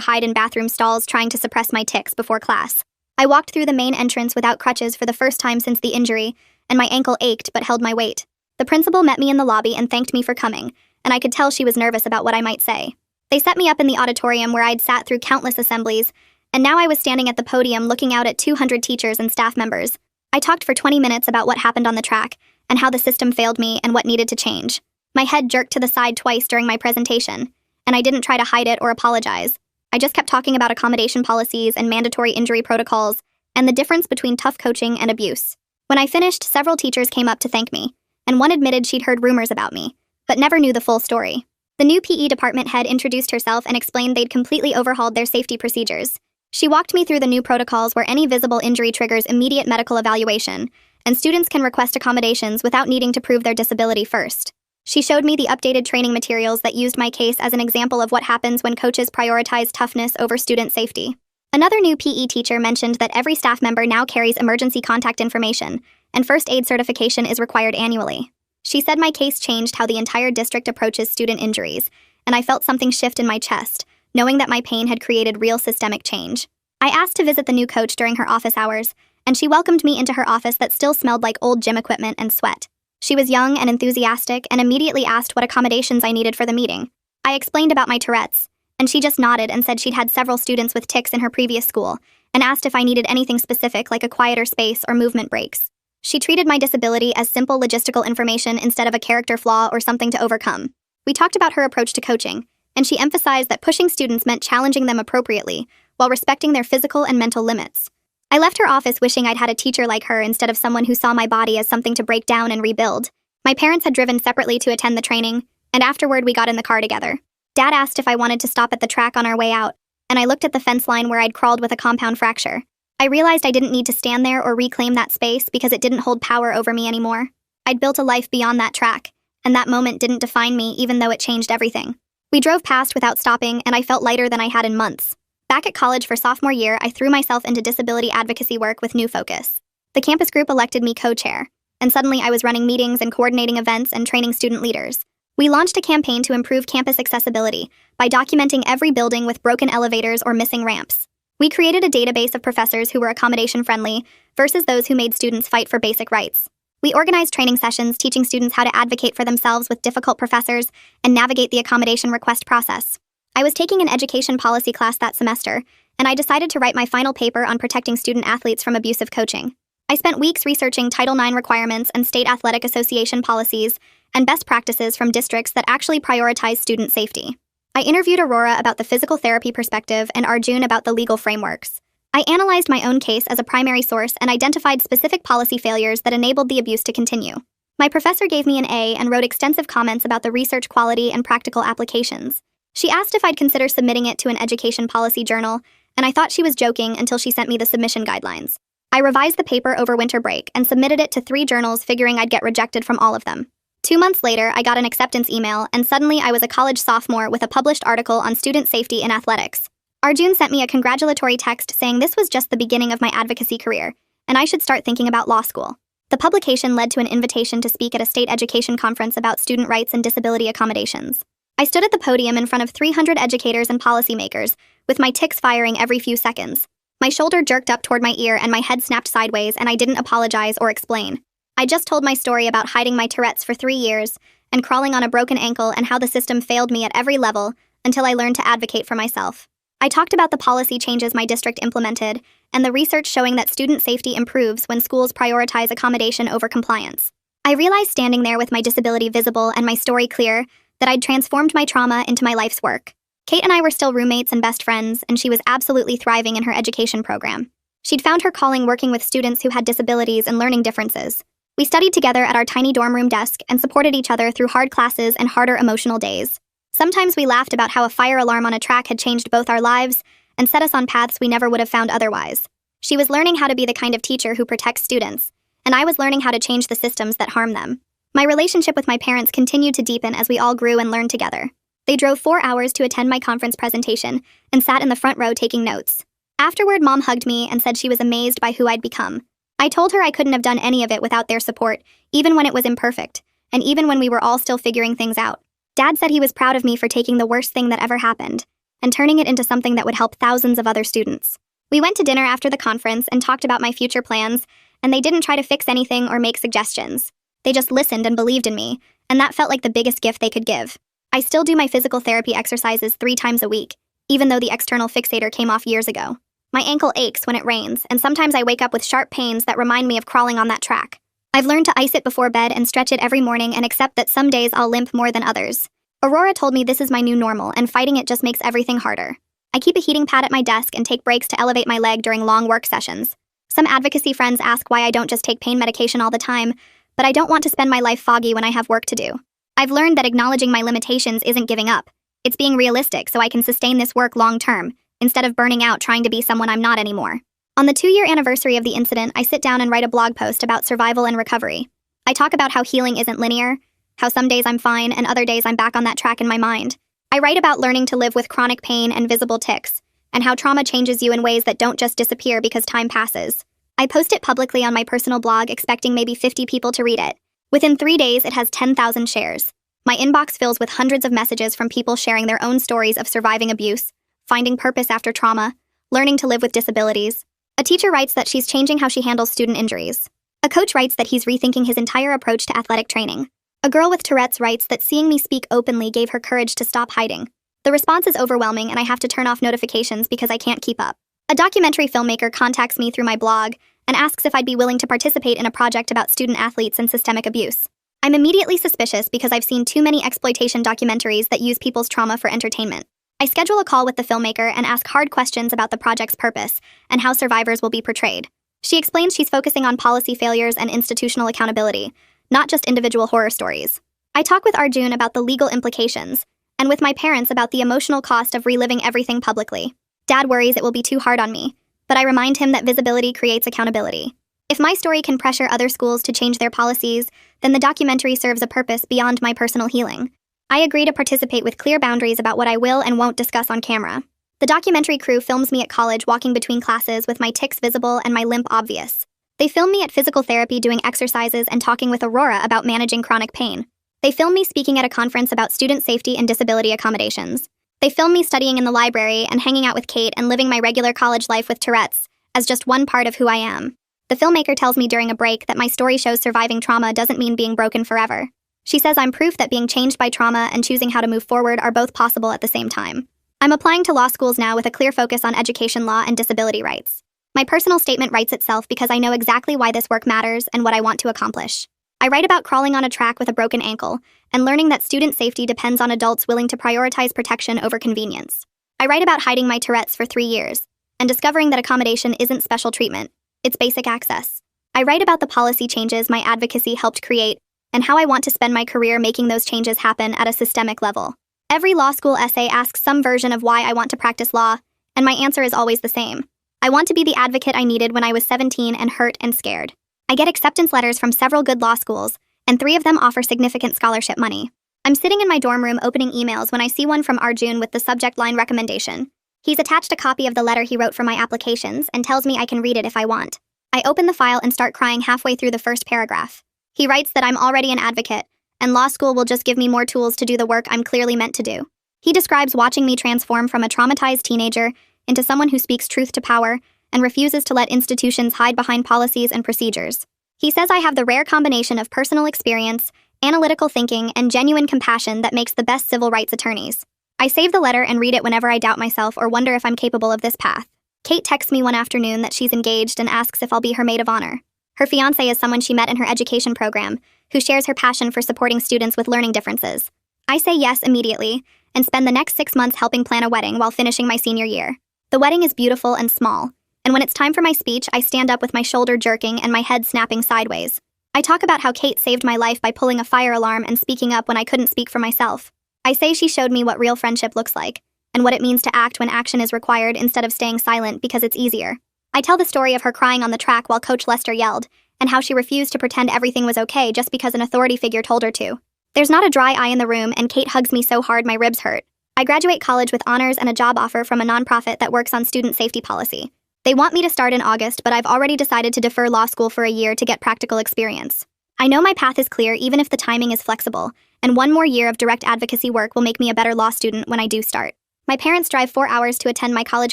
[SPEAKER 1] hide in bathroom stalls trying to suppress my tics before class. I walked through the main entrance without crutches for the first time since the injury, and my ankle ached but held my weight. The principal met me in the lobby and thanked me for coming, and I could tell she was nervous about what I might say. They set me up in the auditorium where I'd sat through countless assemblies, and now I was standing at the podium looking out at 200 teachers and staff members. I talked for 20 minutes about what happened on the track, and how the system failed me and what needed to change. My head jerked to the side twice during my presentation, and I didn't try to hide it or apologize. I just kept talking about accommodation policies and mandatory injury protocols, and the difference between tough coaching and abuse. When I finished, several teachers came up to thank me, and one admitted she'd heard rumors about me, but never knew the full story. The new PE department head introduced herself and explained they'd completely overhauled their safety procedures. She walked me through the new protocols where any visible injury triggers immediate medical evaluation, and students can request accommodations without needing to prove their disability first. She showed me the updated training materials that used my case as an example of what happens when coaches prioritize toughness over student safety. Another new PE teacher mentioned that every staff member now carries emergency contact information, and first aid certification is required annually. She said my case changed how the entire district approaches student injuries, and I felt something shift in my chest, knowing that my pain had created real systemic change. I asked to visit the new coach during her office hours, and she welcomed me into her office that still smelled like old gym equipment and sweat. She was young and enthusiastic and immediately asked what accommodations I needed for the meeting. I explained about my Tourette's, and she just nodded and said she'd had several students with tics in her previous school, and asked if I needed anything specific like a quieter space or movement breaks. She treated my disability as simple logistical information instead of a character flaw or something to overcome. We talked about her approach to coaching, and she emphasized that pushing students meant challenging them appropriately while respecting their physical and mental limits. I left her office wishing I'd had a teacher like her instead of someone who saw my body as something to break down and rebuild. My parents had driven separately to attend the training, and afterward we got in the car together. Dad asked if I wanted to stop at the track on our way out, and I looked at the fence line where I'd crawled with a compound fracture. I realized I didn't need to stand there or reclaim that space because it didn't hold power over me anymore. I'd built a life beyond that track, and that moment didn't define me even though it changed everything. We drove past without stopping, and I felt lighter than I had in months. Back at college for sophomore year, I threw myself into disability advocacy work with new focus. The campus group elected me co-chair, and suddenly I was running meetings and coordinating events and training student leaders. We launched a campaign to improve campus accessibility by documenting every building with broken elevators or missing ramps. We created a database of professors who were accommodation-friendly versus those who made students fight for basic rights. We organized training sessions teaching students how to advocate for themselves with difficult professors and navigate the accommodation request process. I was taking an education policy class that semester, and I decided to write my final paper on protecting student-athletes from abusive coaching. I spent weeks researching Title IX requirements and state athletic association policies and best practices from districts that actually prioritize student safety. I interviewed Aurora about the physical therapy perspective and Arjun about the legal frameworks. I analyzed my own case as a primary source and identified specific policy failures that enabled the abuse to continue. My professor gave me an A and wrote extensive comments about the research quality and practical applications. She asked if I'd consider submitting it to an education policy journal, and I thought she was joking until she sent me the submission guidelines. I revised the paper over winter break and submitted it to 3 journals, figuring I'd get rejected from all of them. 2 months later, I got an acceptance email, and suddenly I was a college sophomore with a published article on student safety in athletics. Arjun sent me a congratulatory text saying this was just the beginning of my advocacy career, and I should start thinking about law school. The publication led to an invitation to speak at a state education conference about student rights and disability accommodations. I stood at the podium in front of 300 educators and policymakers, with my tics firing every few seconds. My shoulder jerked up toward my ear and my head snapped sideways, and I didn't apologize or explain. I just told my story about hiding my Tourette's for 3 years and crawling on a broken ankle and how the system failed me at every level until I learned to advocate for myself. I talked about the policy changes my district implemented and the research showing that student safety improves when schools prioritize accommodation over compliance. I realized standing there with my disability visible and my story clear that I'd transformed my trauma into my life's work. Kate and I were still roommates and best friends, and she was absolutely thriving in her education program. She'd found her calling working with students who had disabilities and learning differences. We studied together at our tiny dorm room desk and supported each other through hard classes and harder emotional days. Sometimes we laughed about how a fire alarm on a track had changed both our lives and set us on paths we never would have found otherwise. She was learning how to be the kind of teacher who protects students, and I was learning how to change the systems that harm them. My relationship with my parents continued to deepen as we all grew and learned together. They drove 4 hours to attend my conference presentation and sat in the front row taking notes. Afterward, Mom hugged me and said she was amazed by who I'd become. I told her I couldn't have done any of it without their support, even when it was imperfect, and even when we were all still figuring things out. Dad said he was proud of me for taking the worst thing that ever happened and turning it into something that would help thousands of other students. We went to dinner after the conference and talked about my future plans, and they didn't try to fix anything or make suggestions. They just listened and believed in me, and that felt like the biggest gift they could give. I still do my physical therapy exercises 3 times a week, even though the external fixator came off years ago. My ankle aches when it rains, and sometimes I wake up with sharp pains that remind me of crawling on that track. I've learned to ice it before bed and stretch it every morning and accept that some days I'll limp more than others. Aurora told me this is my new normal, and fighting it just makes everything harder. I keep a heating pad at my desk and take breaks to elevate my leg during long work sessions. Some advocacy friends ask why I don't just take pain medication all the time, but I don't want to spend my life foggy when I have work to do. I've learned that acknowledging my limitations isn't giving up. It's being realistic so I can sustain this work long term, instead of burning out trying to be someone I'm not anymore. On the 2-year anniversary of the incident, I sit down and write a blog post about survival and recovery. I talk about how healing isn't linear, how some days I'm fine and other days I'm back on that track in my mind. I write about learning to live with chronic pain and visible tics, and how trauma changes you in ways that don't just disappear because time passes. I post it publicly on my personal blog, expecting maybe 50 people to read it. Within 3 days, it has 10,000 shares. My inbox fills with hundreds of messages from people sharing their own stories of surviving abuse, finding purpose after trauma, learning to live with disabilities. A teacher writes that she's changing how she handles student injuries. A coach writes that he's rethinking his entire approach to athletic training. A girl with Tourette's writes that seeing me speak openly gave her courage to stop hiding. The response is overwhelming, and I have to turn off notifications because I can't keep up. A documentary filmmaker contacts me through my blog and asks if I'd be willing to participate in a project about student athletes and systemic abuse. I'm immediately suspicious because I've seen too many exploitation documentaries that use people's trauma for entertainment. I schedule a call with the filmmaker and ask hard questions about the project's purpose and how survivors will be portrayed. She explains she's focusing on policy failures and institutional accountability, not just individual horror stories. I talk with Arjun about the legal implications, and with my parents about the emotional cost of reliving everything publicly. Dad worries it will be too hard on me, but I remind him that visibility creates accountability. If my story can pressure other schools to change their policies, then the documentary serves a purpose beyond my personal healing. I agree to participate with clear boundaries about what I will and won't discuss on camera. The documentary crew films me at college walking between classes with my tics visible and my limp obvious. They film me at physical therapy doing exercises and talking with Aurora about managing chronic pain. They film me speaking at a conference about student safety and disability accommodations. They film me studying in the library and hanging out with Kate and living my regular college life with Tourette's as just one part of who I am. The filmmaker tells me during a break that my story shows surviving trauma doesn't mean being broken forever. She says I'm proof that being changed by trauma and choosing how to move forward are both possible at the same time. I'm applying to law schools now with a clear focus on education law and disability rights. My personal statement writes itself because I know exactly why this work matters and what I want to accomplish. I write about crawling on a track with a broken ankle and learning that student safety depends on adults willing to prioritize protection over convenience. I write about hiding my Tourette's for 3 years and discovering that accommodation isn't special treatment, it's basic access. I write about the policy changes my advocacy helped create and how I want to spend my career making those changes happen at a systemic level. Every law school essay asks some version of why I want to practice law, and my answer is always the same. I want to be the advocate I needed when I was 17 and hurt and scared. I get acceptance letters from several good law schools, and 3 of them offer significant scholarship money. I'm sitting in my dorm room opening emails when I see one from Arjun with the subject line recommendation. He's attached a copy of the letter he wrote for my applications and tells me I can read it if I want. I open the file and start crying halfway through the first paragraph. He writes that I'm already an advocate, and law school will just give me more tools to do the work I'm clearly meant to do. He describes watching me transform from a traumatized teenager into someone who speaks truth to power and refuses to let institutions hide behind policies and procedures. He says I have the rare combination of personal experience, analytical thinking, and genuine compassion that makes the best civil rights attorneys. I save the letter and read it whenever I doubt myself or wonder if I'm capable of this path. Kate texts me one afternoon that she's engaged and asks if I'll be her maid of honor. Her fiancé is someone she met in her education program, who shares her passion for supporting students with learning differences. I say yes immediately and spend the next 6 months helping plan a wedding while finishing my senior year. The wedding is beautiful and small, and when it's time for my speech, I stand up with my shoulder jerking and my head snapping sideways. I talk about how Kate saved my life by pulling a fire alarm and speaking up when I couldn't speak for myself. I say she showed me what real friendship looks like, and what it means to act when action is required instead of staying silent because it's easier. I tell the story of her crying on the track while Coach Lester yelled, and how she refused to pretend everything was okay just because an authority figure told her to. There's not a dry eye in the room, and Kate hugs me so hard my ribs hurt. I graduate college with honors and a job offer from a nonprofit that works on student safety policy. They want me to start in August, but I've already decided to defer law school for a year to get practical experience. I know my path is clear even if the timing is flexible, and 1 more year of direct advocacy work will make me a better law student when I do start. My parents drive 4 hours to attend my college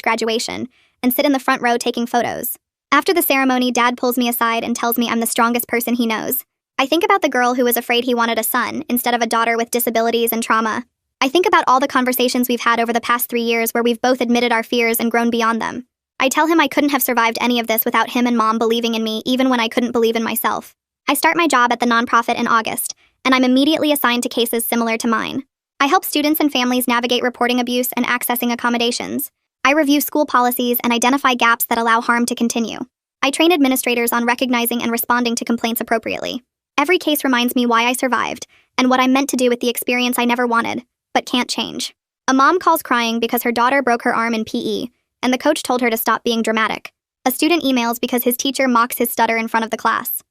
[SPEAKER 1] graduation and sit in the front row taking photos. After the ceremony, Dad pulls me aside and tells me I'm the strongest person he knows. I think about the girl who was afraid he wanted a son instead of a daughter with disabilities and trauma. I think about all the conversations we've had over the past 3 years where we've both admitted our fears and grown beyond them. I tell him I couldn't have survived any of this without him and Mom believing in me even when I couldn't believe in myself. I start my job at the nonprofit in August, and I'm immediately assigned to cases similar to mine. I help students and families navigate reporting abuse and accessing accommodations. I review school policies and identify gaps that allow harm to continue. I train administrators on recognizing and responding to complaints appropriately. Every case reminds me why I survived and what I'm meant to do with the experience I never wanted, but can't change. A mom calls crying because her daughter broke her arm in PE, and the coach told her to stop being dramatic. A student emails because his teacher mocks his stutter in front of the class.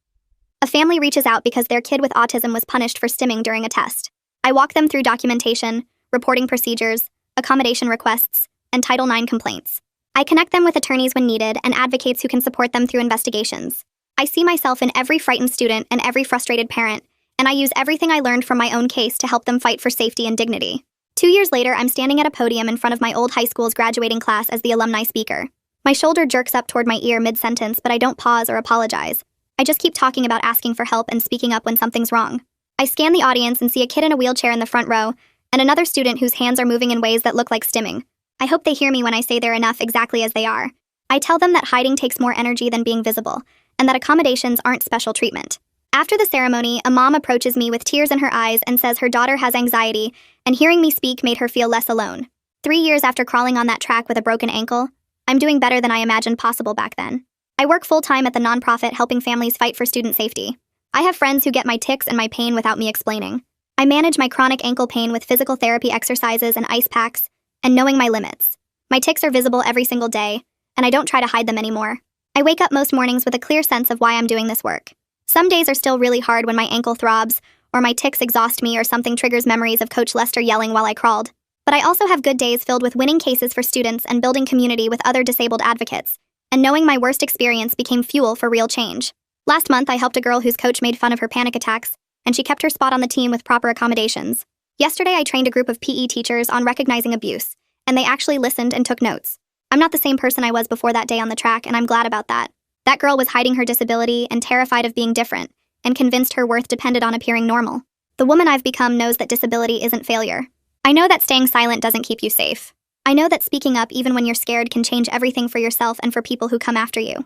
[SPEAKER 1] A family reaches out because their kid with autism was punished for stimming during a test. I walk them through documentation, reporting procedures, accommodation requests, and Title IX complaints. I connect them with attorneys when needed and advocates who can support them through investigations. I see myself in every frightened student and every frustrated parent, and I use everything I learned from my own case to help them fight for safety and dignity. 2 years later, I'm standing at a podium in front of my old high school's graduating class as the alumni speaker. My shoulder jerks up toward my ear mid-sentence, but I don't pause or apologize. I just keep talking about asking for help and speaking up when something's wrong. I scan the audience and see a kid in a wheelchair in the front row, and another student whose hands are moving in ways that look like stimming. I hope they hear me when I say they're enough exactly as they are. I tell them that hiding takes more energy than being visible, and that accommodations aren't special treatment. After the ceremony, a mom approaches me with tears in her eyes and says her daughter has anxiety, and hearing me speak made her feel less alone. 3 years after crawling on that track with a broken ankle, I'm doing better than I imagined possible back then. I work full-time at the nonprofit helping families fight for student safety. I have friends who get my tics and my pain without me explaining. I manage my chronic ankle pain with physical therapy exercises and ice packs, and knowing my limits. My tics are visible every single day, and I don't try to hide them anymore. I wake up most mornings with a clear sense of why I'm doing this work. Some days are still really hard when my ankle throbs, or my tics exhaust me, or something triggers memories of Coach Lester yelling while I crawled. But I also have good days filled with winning cases for students and building community with other disabled advocates, and knowing my worst experience became fuel for real change. Last month, I helped a girl whose coach made fun of her panic attacks, and she kept her spot on the team with proper accommodations. Yesterday, I trained a group of PE teachers on recognizing abuse, and they actually listened and took notes. I'm not the same person I was before that day on the track, and I'm glad about that. That girl was hiding her disability and terrified of being different, and convinced her worth depended on appearing normal. The woman I've become knows that disability isn't failure. I know that staying silent doesn't keep you safe. I know that speaking up even when you're scared can change everything for yourself and for people who come after you.